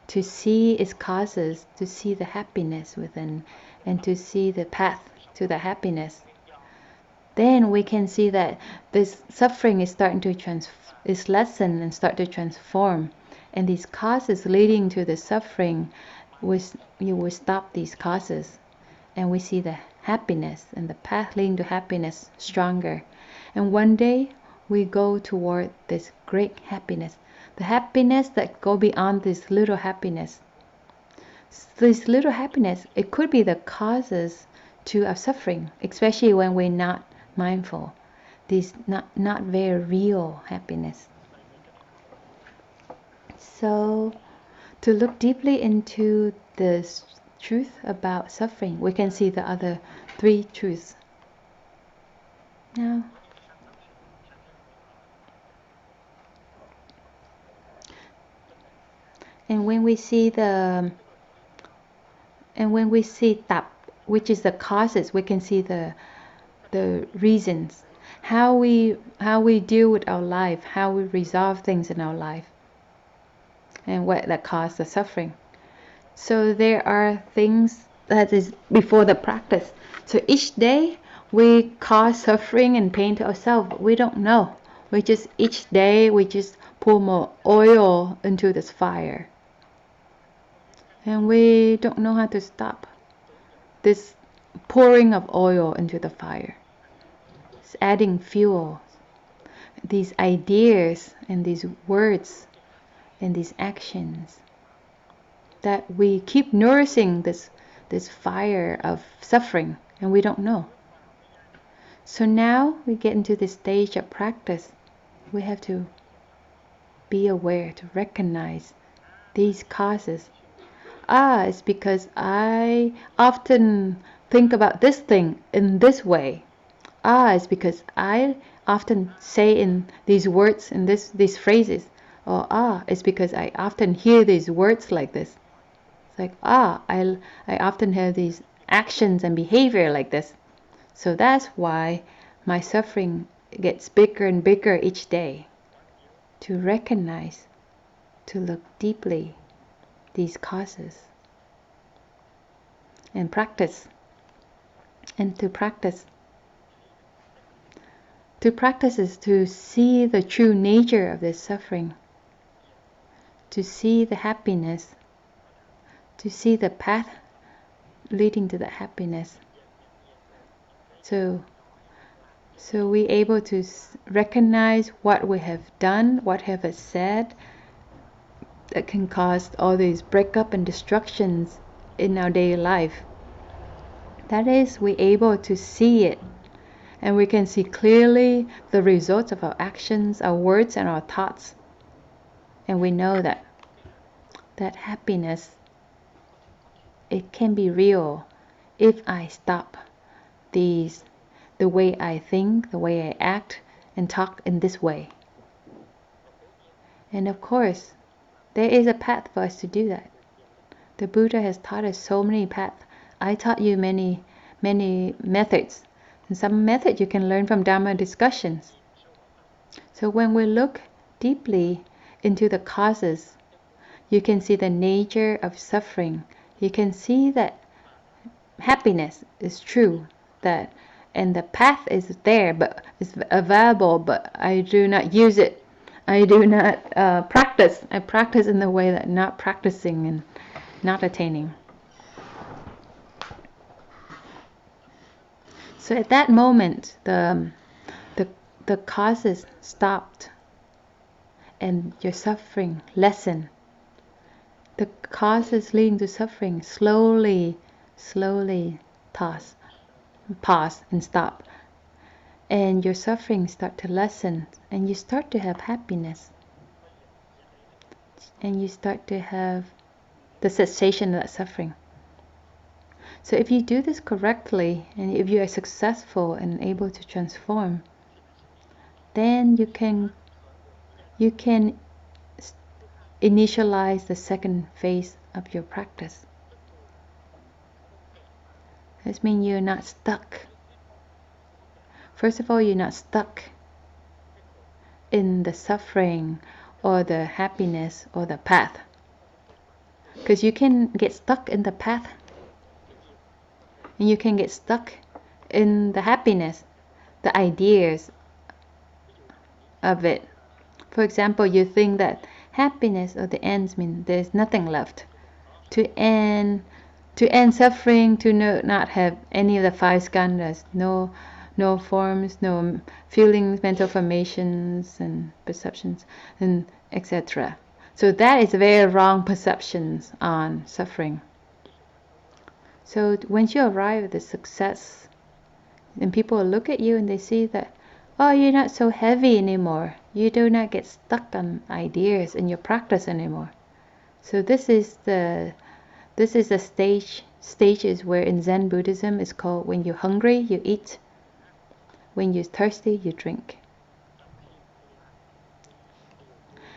to see its causes, to see the happiness within, and to see the path to the happiness. Then we can see that this suffering is starting to is lessened and start to transform, and these causes leading to the suffering, you will stop these causes, and we see the happiness and the path leading to happiness stronger. And one day we go toward this great happiness, the happiness that go beyond this little happiness. This little happiness, it could be the causes to our suffering, especially when we're not mindful. This not very real happiness. So to look deeply into this truth about suffering, we can see the other three truths. Now, and when we see tap which is the causes. We can see the reasons, how we deal with our life, how we resolve things in our life, and what that causes the suffering. So there are things that is before the practice. So each day we cause suffering and pain to ourselves. We don't know. We just each day we just pour more oil into this fire, and we don't know how to stop this pouring of oil into the fire. It's adding fuel. These ideas and these words and these actions, that we keep nourishing this fire of suffering, and we don't know. So now we get into this stage of practice. We have to be aware, to recognize these causes. It's because I often think about this thing in this way. It's because I often say in these words, in these phrases. Or it's because I often hear these words like this. It's like, I often have these actions and behavior like this. So that's why my suffering gets bigger and bigger each day. To recognize, to look deeply these causes, and practice. And to practice. To practice is to see the true nature of this suffering, to see the happiness, to see the path leading to the happiness. So we able to recognize what we have done, what have I said, that can cause all these breakup and destructions in our daily life. That is, we able to see it, and we can see clearly the results of our actions, our words, and our thoughts. And we know that happiness, it can be real if I stop the way I think, the way I act and talk in this way. And of course, there is a path for us to do that. The Buddha has taught us so many paths. I taught you many methods. And some methods you can learn from Dharma discussions. So when we look deeply into the causes, you can see the nature of suffering. You can see that happiness is true, and the path is there, but it's available, but I do not use it. I do not practice. I practice in the way that not practicing and not attaining. So at that moment, the causes stopped, and your suffering lessened. The causes leading to suffering slowly pause and stop, and your suffering start to lessen, and you start to have happiness, and you start to have the cessation of that suffering. So if you do this correctly, and if you are successful and able to transform, then you can initialize the second phase of your practice. This means you're not stuck. First of all, you're not stuck in the suffering or the happiness or the path. Because you can get stuck in the path, and you can get stuck in the happiness, the ideas of it. For example, you think that happiness or the ends mean there's nothing left. To end suffering, to not have any of the five skandhas, no forms, no feelings, mental formations and perceptions, and etc. So that is very wrong perceptions on suffering. So once you arrive at the success, and people look at you and they see that, you're not so heavy anymore. You do not get stuck on ideas in your practice anymore. So this is the stages where in Zen Buddhism is called, when you're hungry, you eat. When you're thirsty, you drink.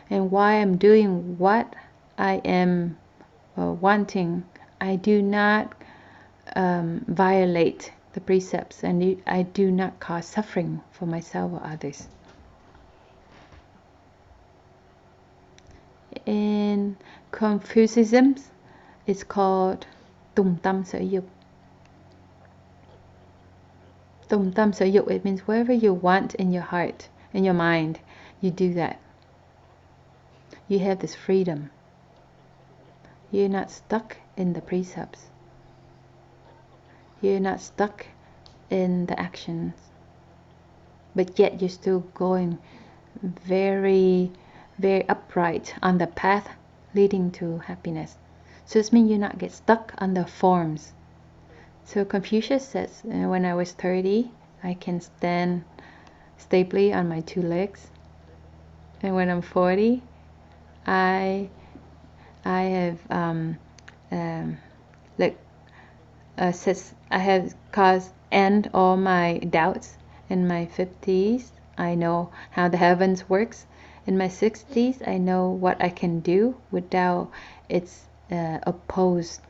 And why I'm doing what I am wanting, I do not violate the precepts, and I do not cause suffering for myself or others. In Confucianism, it's called Tùng tâm sở dục. Tùng tâm sở dục, it means wherever you want in your heart, in your mind, you do that. You have this freedom. You're not stuck in the precepts. You're not stuck in the actions. But yet you're still going very, very upright on the path leading to happiness. So it means you not get stuck on the forms. So Confucius says, when I was 30, I can stand stably on my 2 legs. And when I'm 40, I have I have caused end all my doubts. In my 50s, I know how the heavens works. In my 60s, I know what I can do without it's opposed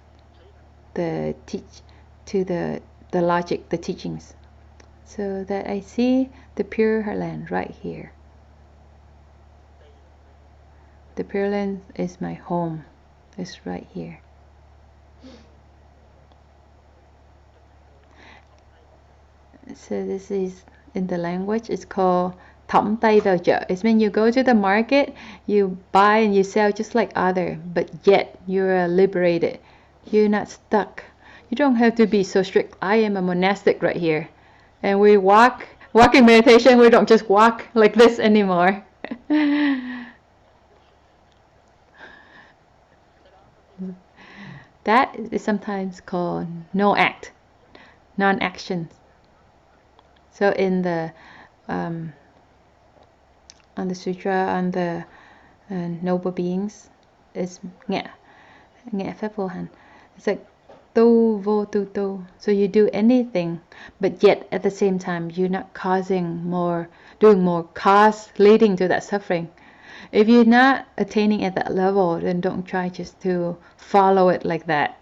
the logic, the teachings. So that I see the Pure Land right here. The Pure Land is my home. It's right here. So this is, in the language, it's called thõng tay vào chợ. It means you go to the market, you buy and you sell just like other, but yet you're liberated. You're not stuck. You don't have to be so strict. I am a monastic right here. And we walk in meditation, we don't just walk like this anymore. That is sometimes called no act, non-action. So in the on the sutra, on the noble beings, is nghệ phép vô hành. It's like tu vô tu tu. So you do anything, but yet at the same time you're not doing more cause leading to that suffering. If you're not attaining at that level, then don't try just to follow it like that.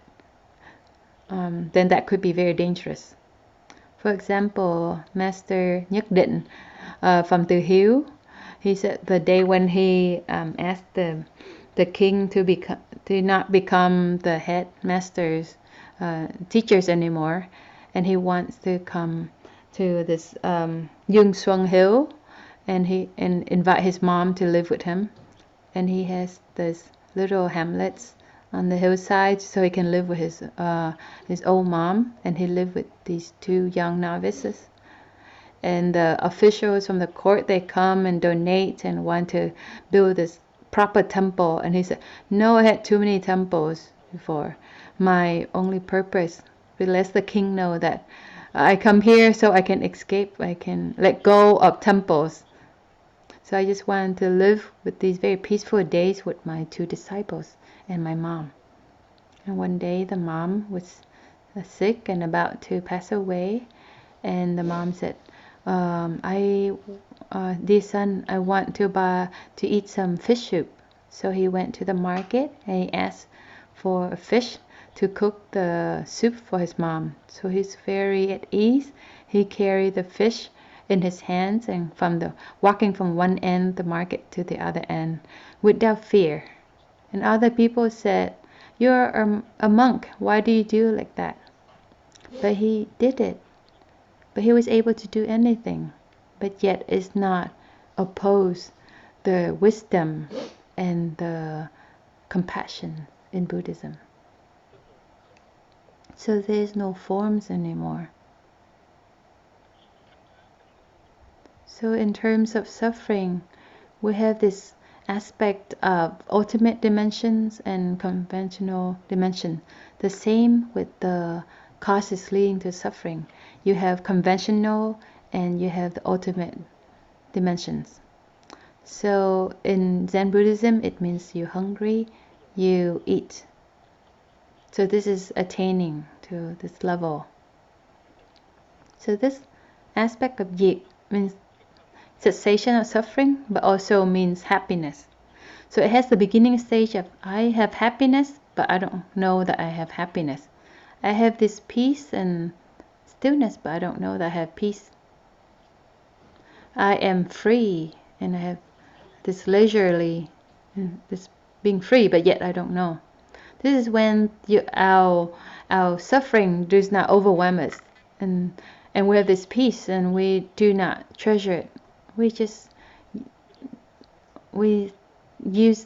Then that could be very dangerous. For example, Master Nhất Định from Từ Hiếu, he said the day when he asked the king to not become the headmasters, teachers anymore, and he wants to come to this Dung Xuân Hill, and invite his mom to live with him, and he has this little hamlets on the hillside, so he can live with his old mom, and he lived with these 2 young novices. And the officials from the court, they come and donate and want to build this proper temple. And he said, no, I had too many temples before. My only purpose, to let the king know that I come here so I can escape, I can let go of temples. So I just wanted to live with these very peaceful days with my 2 disciples and my mom. And one day the mom was sick and about to pass away, and the mom said, dear son, I want to eat some fish soup. So he went to the market and he asked for a fish to cook the soup for his mom. So he's very at ease. He carried the fish in his hands and walking from one end of the market to the other end without fear. And other people said, you're a monk, why do you do like that? But he did it. But he was able to do anything, but yet it's not oppose the wisdom and the compassion in Buddhism. So there's no forms anymore. So in terms of suffering, we have this aspect of ultimate dimensions and conventional dimension. The same with the causes leading to suffering. You have conventional and you have the ultimate dimensions. So in Zen Buddhism, it means you're hungry, you eat. So this is attaining to this level. So this aspect of yik means cessation of suffering, but also means happiness. So it has the beginning stage of I have happiness, but I don't know that I have happiness. I have this peace and stillness, but I don't know that I have peace. I am free, and I have this leisurely, and this being free, but yet I don't know. This is when our suffering does not overwhelm us, and we have this peace, and we do not treasure it. We just use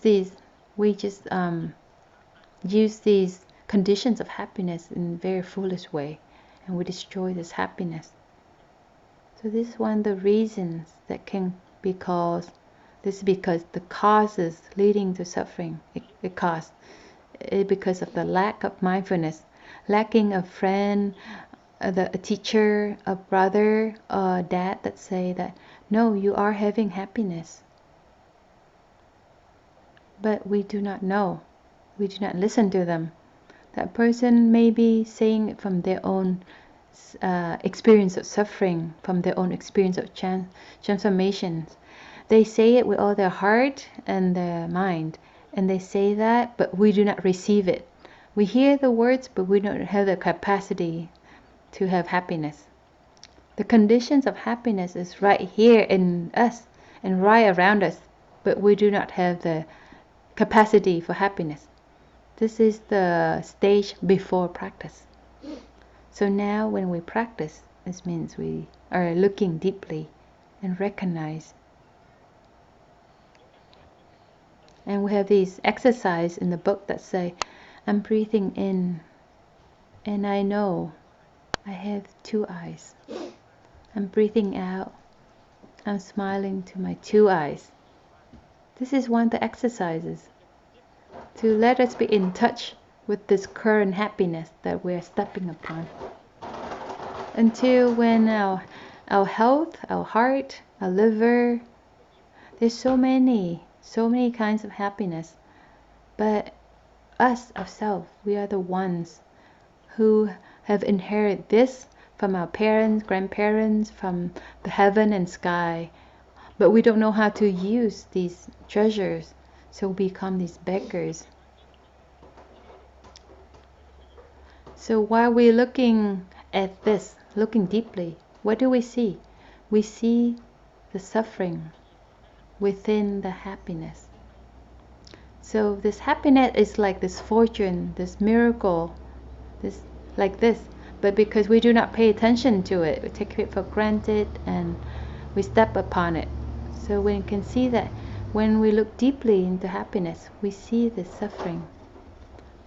these conditions of happiness in a very foolish way, and we destroy this happiness. So this is one of the reasons that can be caused. This is because the causes leading to suffering, because of the lack of mindfulness, lacking a friend, a teacher, a brother, a dad that say that, no, you are having happiness. But we do not know. We do not listen to them. That person may be saying it from their own experience of suffering, from their own experience of transformations. They say it with all their heart and their mind, and they say that, but we do not receive it. We hear the words, but we don't have the capacity to have happiness. The conditions of happiness is right here in us and right around us, but we do not have the capacity for happiness. This is the stage before practice. So now when we practice, this means we are looking deeply and recognize. And we have these exercise in the book that say, I'm breathing in, and I know I have two eyes. I'm breathing out, I'm smiling to my two eyes. This is one of the exercises to let us be in touch with this current happiness that we are stepping upon. Until when our health, our heart, our liver, there's so many kinds of happiness. But us, ourselves, we are the ones who have inherited this from our parents, grandparents, from the heaven and sky. But we don't know how to use these treasures, so we become these beggars. So while we're looking at this, looking deeply, what do we see? We see the suffering within the happiness. So this happiness is like this fortune, this miracle, this like this. But because we do not pay attention to it, we take it for granted and we step upon it. So we can see that when we look deeply into happiness, we see this suffering.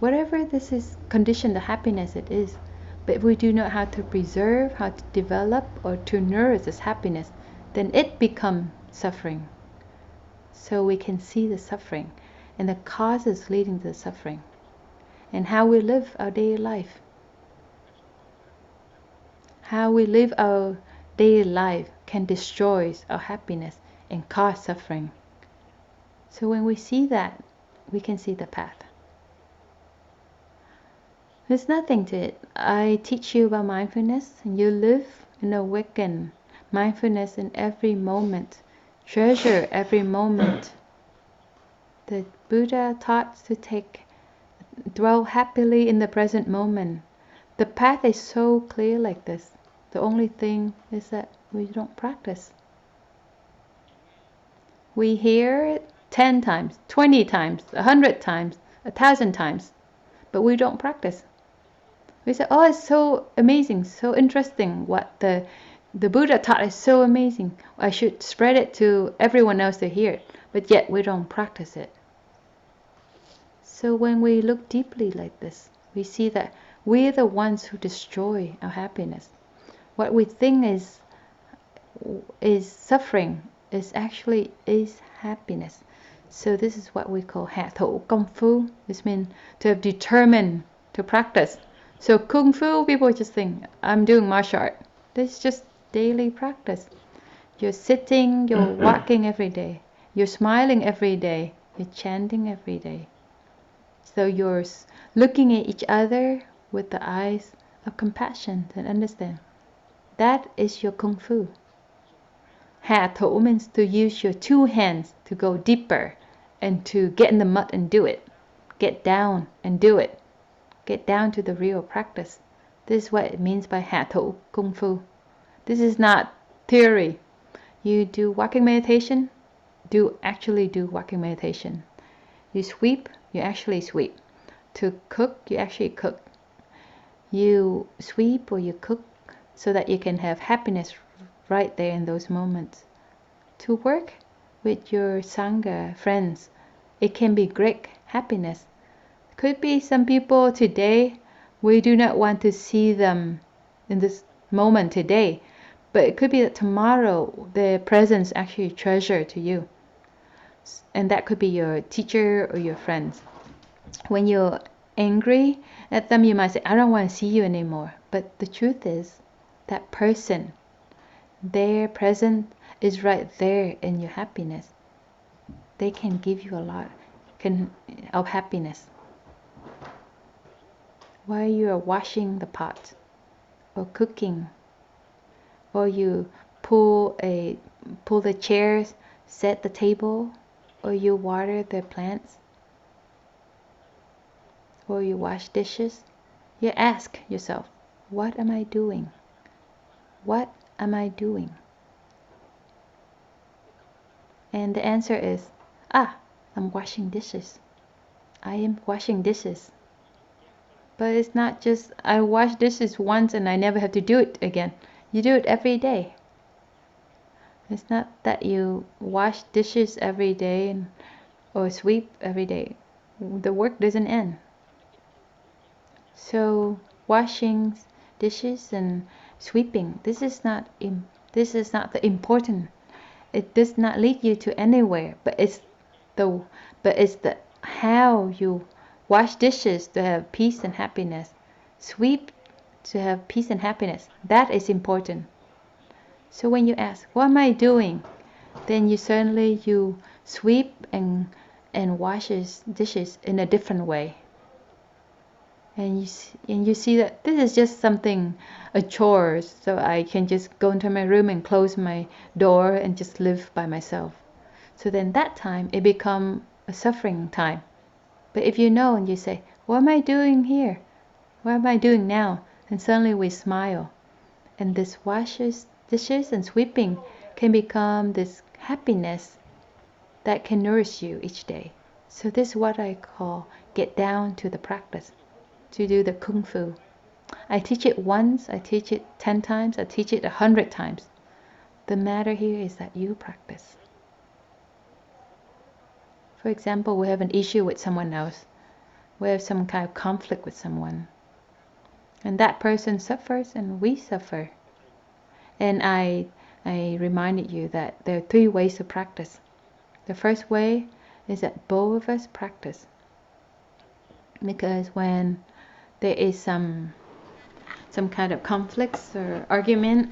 Whatever this is, condition the happiness it is, but if we do not know how to preserve, how to develop, or to nourish this happiness, then it becomes suffering. So we can see the suffering and the causes leading to the suffering, and how we live our daily life. How we live our daily life can destroy our happiness and cause suffering. So when we see that, we can see the path. There's nothing to it. I teach you about mindfulness, and you live and awaken mindfulness in every moment. Treasure every moment. The Buddha taught to dwell happily in the present moment. The path is so clear like this. The only thing is that we don't practice. We hear it 10 times, 20 times, 100 times, 1,000 times, but we don't practice. We say, oh, it's so amazing, so interesting. What the Buddha taught is so amazing. I should spread it to everyone else to hear it. But yet we don't practice it. So when we look deeply like this, we see that we're the ones who destroy our happiness. What we think is suffering is actually happiness. So this is what we call Hạ thủ công phu. This means to have determined to practice. So Kung Fu, people just think, I'm doing martial art. This is just daily practice. You're sitting, you're walking every day. You're smiling every day. You're chanting every day. So you're looking at each other with the eyes of compassion and understand. That is your Kung Fu. Hạ thủ means to use your two hands to go deeper and to get in the mud and do it. Get down and do it. Get down to the real practice. This is what it means by hạ thủ kung fu. This is not theory. You do walking meditation, actually do walking meditation. You sweep, you actually sweep. To cook, you actually cook. You sweep or you cook so that you can have happiness right there in those moments. To work with your sangha friends, it can be great happiness. Could be some people today, we do not want to see them in this moment today, but it could be that tomorrow their presence actually treasure to you. And that could be your teacher or your friends. When you're angry at them, you might say, I don't want to see you anymore. But the truth is, that person, their presence is right there in your happiness. They can give you a lot of happiness. While you are washing the pot or cooking, or you pull the chairs, set the table, or you water the plants, or you wash dishes, you ask yourself, what am I doing? What am I doing? And the answer is, I'm washing dishes. I am washing dishes. But it's not just I wash dishes once and I never have to do it again. You do it every day. It's not that you wash dishes every day or sweep every day. The work doesn't end. So washing dishes and sweeping, this is not the important. It does not lead you to anywhere, but it's the how you wash dishes to have peace and happiness, sweep to have peace and happiness. That is important. So when you ask, what am I doing? Then you sweep and washes dishes in a different way. And you see that this is just something, a chore, so I can just go into my room and close my door and just live by myself. So then that time it become a suffering time. But if you know and you say, what am I doing here? What am I doing now? And suddenly we smile. And this dishes and sweeping can become this happiness that can nourish you each day. So this is what I call get down to the practice, to do the kung fu. I teach it once, I teach it 10 times, I teach it 100 times. The matter here is that you practice. For example, we have an issue with someone else. We have some kind of conflict with someone. And that person suffers and we suffer. And I reminded you that there are 3 ways to practice. The first way is that both of us practice. Because when there is some kind of conflicts or argument,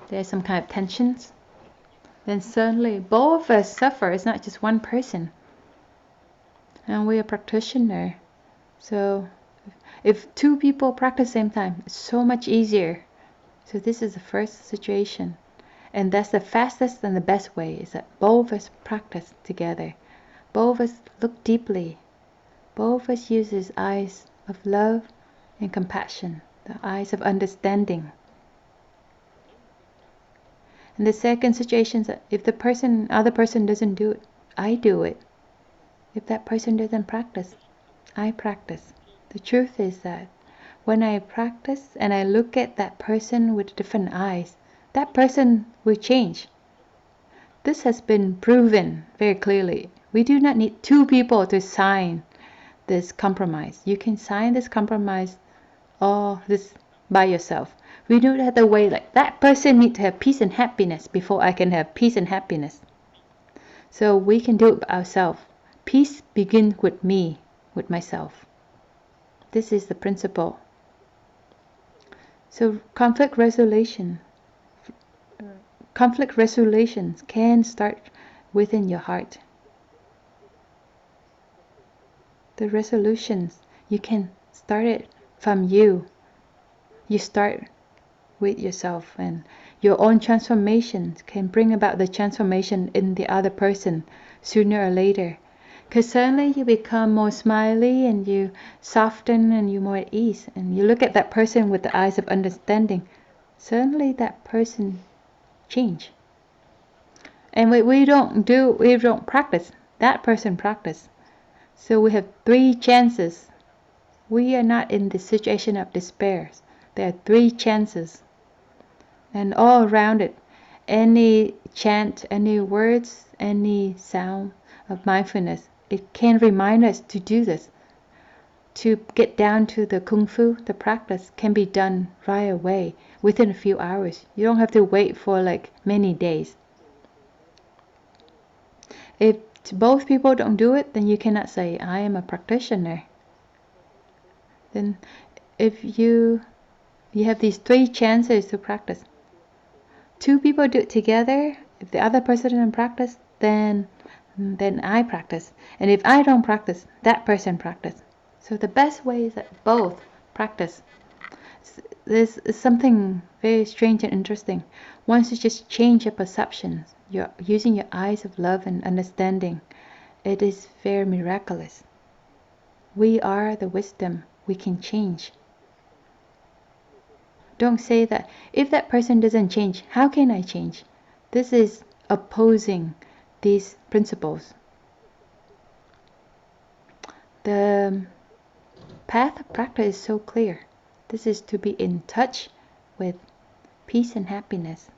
there's some kind of tensions, then suddenly both of us suffer. It's not just one person. And we're a practitioner. So if 2 people practice at the same time, it's so much easier. So this is the first situation. And that's the fastest and the best way, is that both of us practice together. Both of us look deeply. Both of us use eyes of love and compassion, the eyes of understanding. And the second situation is that if the other person doesn't do it, I do it. If that person doesn't practice, I practice. The truth is that when I practice and I look at that person with different eyes, that person will change. This has been proven very clearly. We do not need 2 people to sign this compromise. You can sign this compromise this by yourself. We do that the way like that person needs to have peace and happiness before I can have peace and happiness. So we can do it by ourselves. Peace begins with me, with myself. This is the principle. So conflict resolutions can start within your heart. The resolutions, you can start it from you. You start with yourself, and your own transformations can bring about the transformation in the other person sooner or later. Because suddenly you become more smiley and you soften and you're more at ease. And you look at that person with the eyes of understanding. Suddenly that person change. And we don't practice. That person practice. So we have 3 chances. We are not in the situation of despair. There are 3 chances. And all around it, any chant, any words, any sound of mindfulness, it can remind us to do this. To get down to the kung fu, the practice can be done right away, within a few hours. You don't have to wait for like many days. If both people don't do it, then you cannot say, I am a practitioner. Then if you have these 3 chances to practice. 2 people do it together. If the other person doesn't practice, then I practice. And if I don't practice, that person practice. So the best way is that both practice. This is something very strange and interesting. Once you just change your perceptions, you're using your eyes of love and understanding, it is very miraculous. We are the wisdom. We can change. Don't say that, if that person doesn't change, how can I change? This is opposing these principles. The path of practice is so clear. This is to be in touch with peace and happiness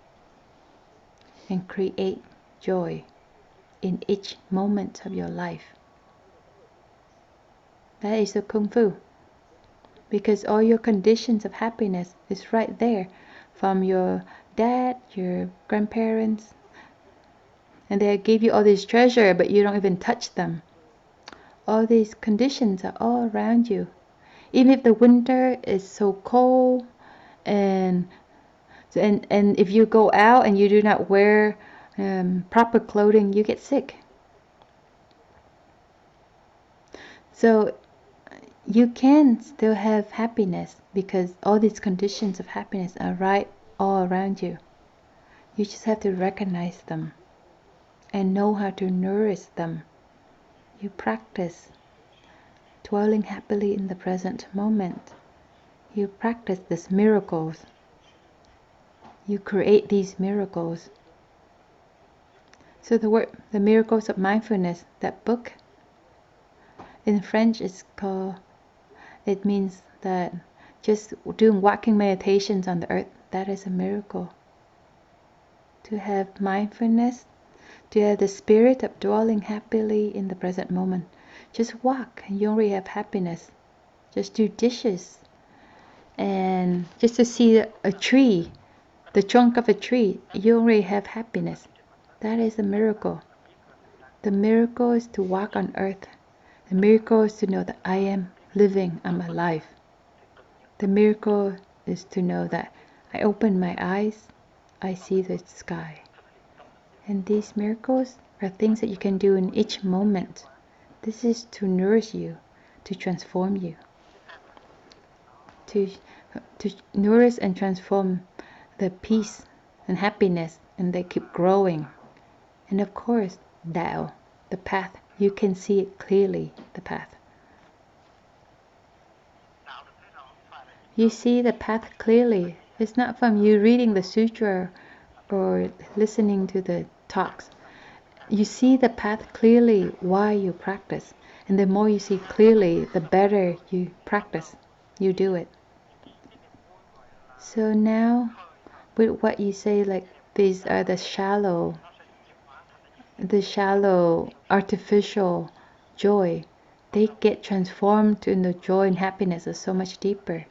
and create joy in each moment of your life. That is the kung fu. Because all your conditions of happiness is right there, from your dad, your grandparents, and they gave you all this treasure, but you don't even touch them. All these conditions are all around you. Even if the winter is so cold, and if you go out and you do not wear proper clothing, you get sick. So you can still have happiness because all these conditions of happiness are right all around you. You just have to recognize them and know how to nourish them. You practice dwelling happily in the present moment. You practice these miracles. You create these miracles. So the miracles of mindfulness, that book, in French is called, it means that just doing walking meditations on the earth, that is a miracle. To have mindfulness, to have the spirit of dwelling happily in the present moment. Just walk and you already have happiness. Just do dishes. And just to see a tree, the trunk of a tree, you already have happiness. That is a miracle. The miracle is to walk on earth. The miracle is to know that I am living, I'm alive. The miracle is to know that I open my eyes, I see the sky. And these miracles are things that you can do in each moment. This is to nourish you, to transform you. To nourish and transform the peace and happiness, and they keep growing. And of course, Tao, the path, you can see it clearly, the path. You see the path clearly. It's not from you reading the sutra or listening to the talks. You see the path clearly while you practice. And the more you see clearly, the better you practice. You do it. So now, with what you say, like these are the shallow artificial joy, they get transformed into joy and happiness is so much deeper.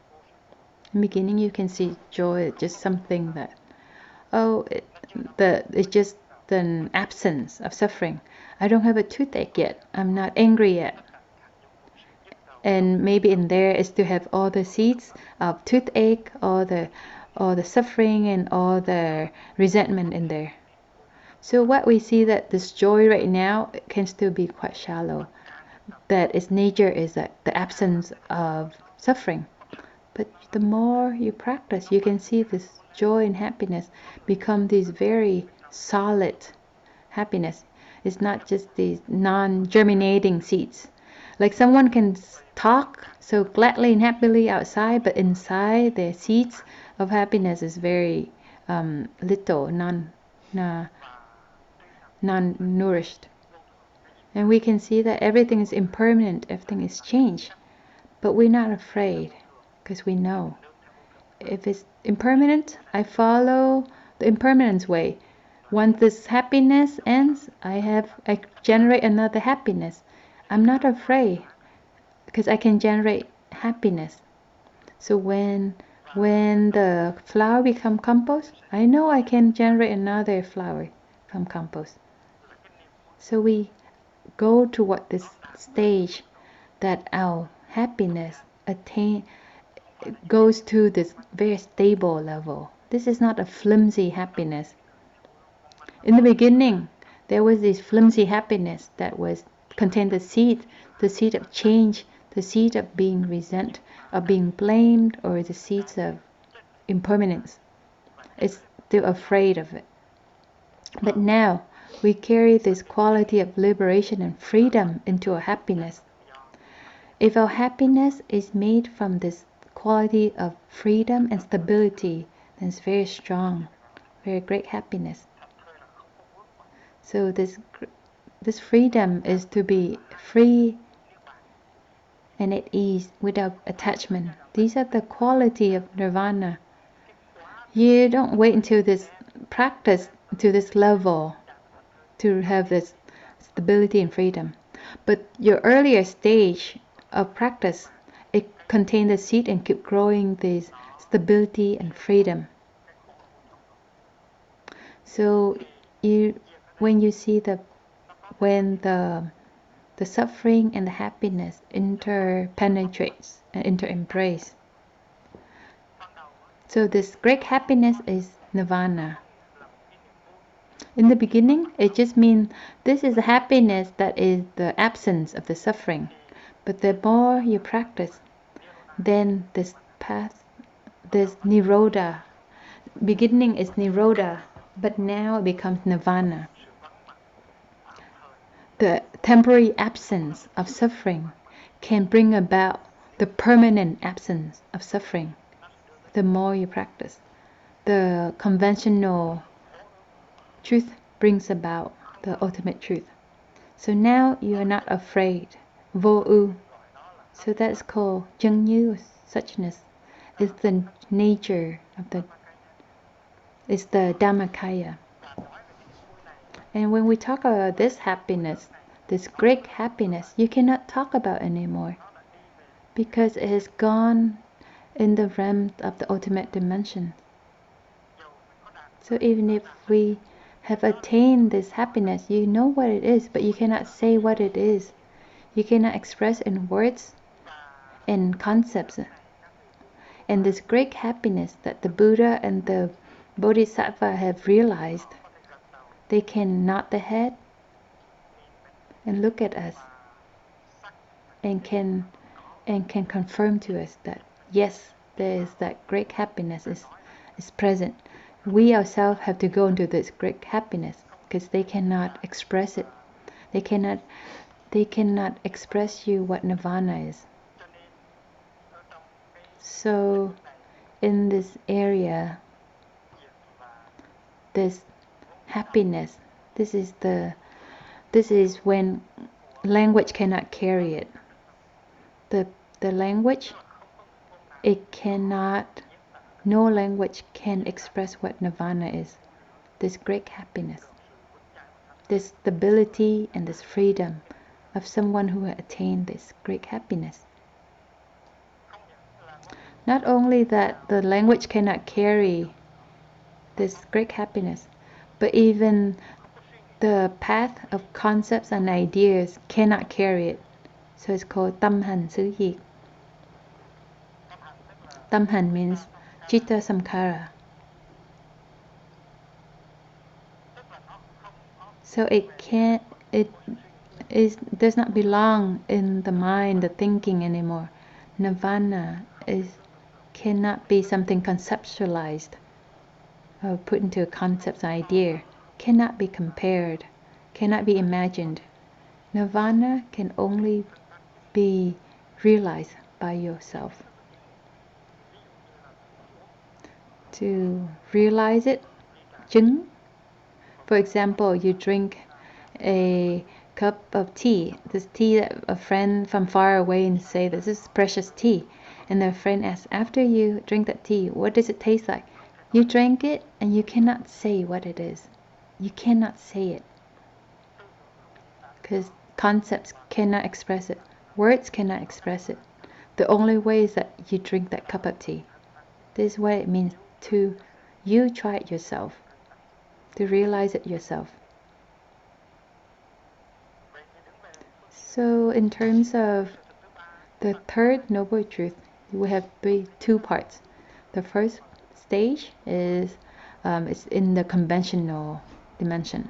In the beginning, you can see joy as just something that, it's just an absence of suffering. I don't have a toothache yet. I'm not angry yet. And maybe in there is to have all the seeds of toothache, all the suffering and all the resentment in there. So what we see that this joy right now can still be quite shallow. That its nature is that the absence of suffering. But the more you practice, you can see this joy and happiness become these very solid happiness. It's not just these non-germinating seeds. Like someone can talk so gladly and happily outside, but inside their seeds of happiness is very little, non-nourished. And we can see that everything is impermanent, everything is changed. But we're not afraid, because we know. If it's impermanent, I follow the impermanence way. Once this happiness ends, I generate another happiness. I'm not afraid, because I can generate happiness. So when the flower become compost, I know I can generate another flower from compost. So we go toward this stage that our happiness goes to this very stable level. This is not a flimsy happiness. In the beginning, there was this flimsy happiness that contained the seed of change, the seed of being resent, of being blamed, or the seeds of impermanence. It's still afraid of it. But now we carry this quality of liberation and freedom into our happiness. If our happiness is made from this quality of freedom and stability, then it's very strong, very great happiness. So this freedom is to be free and at ease without attachment. These are the quality of nirvana. You don't wait until this practice to this level to have this stability and freedom. But your earlier stage of practice, it contains the seed and keep growing this stability and freedom. So when you see when the suffering and the happiness interpenetrates and interembrace. So this great happiness is nirvana. In the beginning, it just means this is the happiness that is the absence of the suffering. But the more you practice, then this path, this nirodha, beginning is nirodha, but now it becomes nirvana. The temporary absence of suffering can bring about the permanent absence of suffering. The more you practice, the conventional truth brings about the ultimate truth. So now you are not afraid. Vô ưu. So that's called chân như, suchness. It's the nature of it's the Dhammakaya. And when we talk about this happiness, this great happiness, you cannot talk about anymore, because it has gone in the realm of the ultimate dimension. So even if we have attained this happiness, you know what it is, but you cannot say what it is. You cannot express in words and concepts. And this great happiness that the Buddha and the Bodhisattva have realized, they can nod their head and look at us and can confirm to us that yes, there is that great happiness is present. We ourselves have to go into this great happiness, because they cannot express it. They cannot express you what nirvana is. So in this area, this happiness, this is when language cannot carry it. The language, no language can express what nirvana is. This great happiness, this stability and this freedom of someone who has attained this great happiness. Not only that the language cannot carry this great happiness, but even the path of concepts and ideas cannot carry it. So it's called tâm hành xứ diệt. Tâm hành means chitta samkhara. So it does not belong in the mind, the thinking anymore. Nirvana cannot be something conceptualized or put into a concept idea. Cannot be compared, cannot be imagined. Nirvana can only be realized by yourself. To realize it, chứng. For example, you drink a cup of tea, this tea that a friend from far away and say, this is precious tea. And the friend asks, after you drink that tea, what does it taste like? You drank it and you cannot say what it is. You cannot say it. Because concepts cannot express it. Words cannot express it. The only way is that you drink that cup of tea. This is what it means to you try it yourself. To realize it yourself. So in terms of the third noble truth, we have two parts. The first stage is it's in the conventional dimension.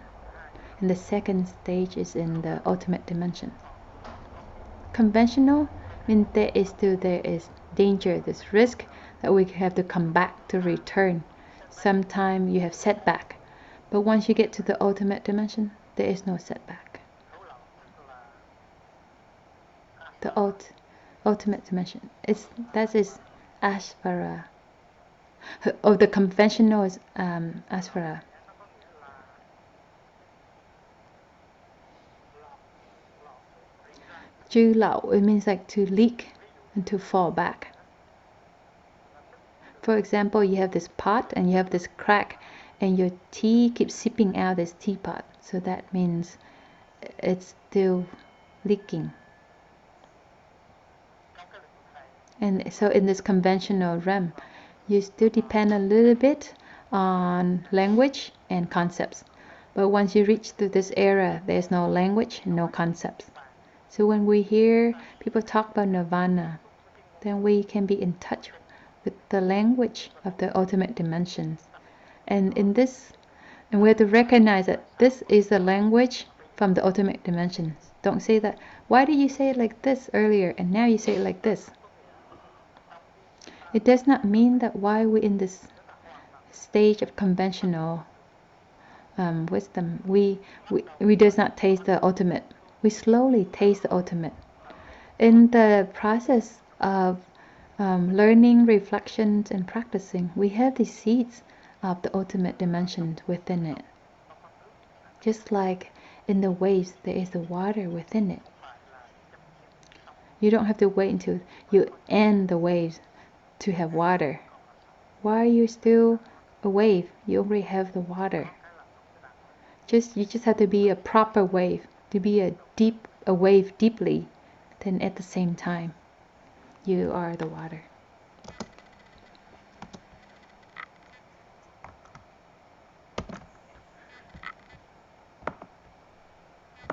And the second stage is in the ultimate dimension. Conventional means there is danger, there's risk that we have to come back to return. Sometimes you have setback. But once you get to the ultimate dimension, there is no setback. The ultimate dimension that is Ashvara. The conventional is Ashvara. Chu lao, it means like to leak and to fall back. For example, you have this pot and you have this crack and your tea keeps seeping out this teapot. So that means it's still leaking. And so in this conventional realm, you still depend a little bit on language and concepts. But once you reach to this era, there's no language, no concepts. So when we hear people talk about nirvana, then we can be in touch with the language of the ultimate dimensions. And in this, and we have to recognize that this is the language from the ultimate dimensions. Don't say that, why did you say it like this earlier and now you say it like this? It does not mean that while we're in this stage of conventional wisdom, we does not taste the ultimate. We slowly taste the ultimate. In the process of learning, reflections, and practicing, we have the seeds of the ultimate dimensions within it. Just like in the waves, there is the water within it. You don't have to wait until you end the waves to have water. While you're still a wave, you already have the water. You just have to be a proper wave, to be a wave deeply, then at the same time, you are the water.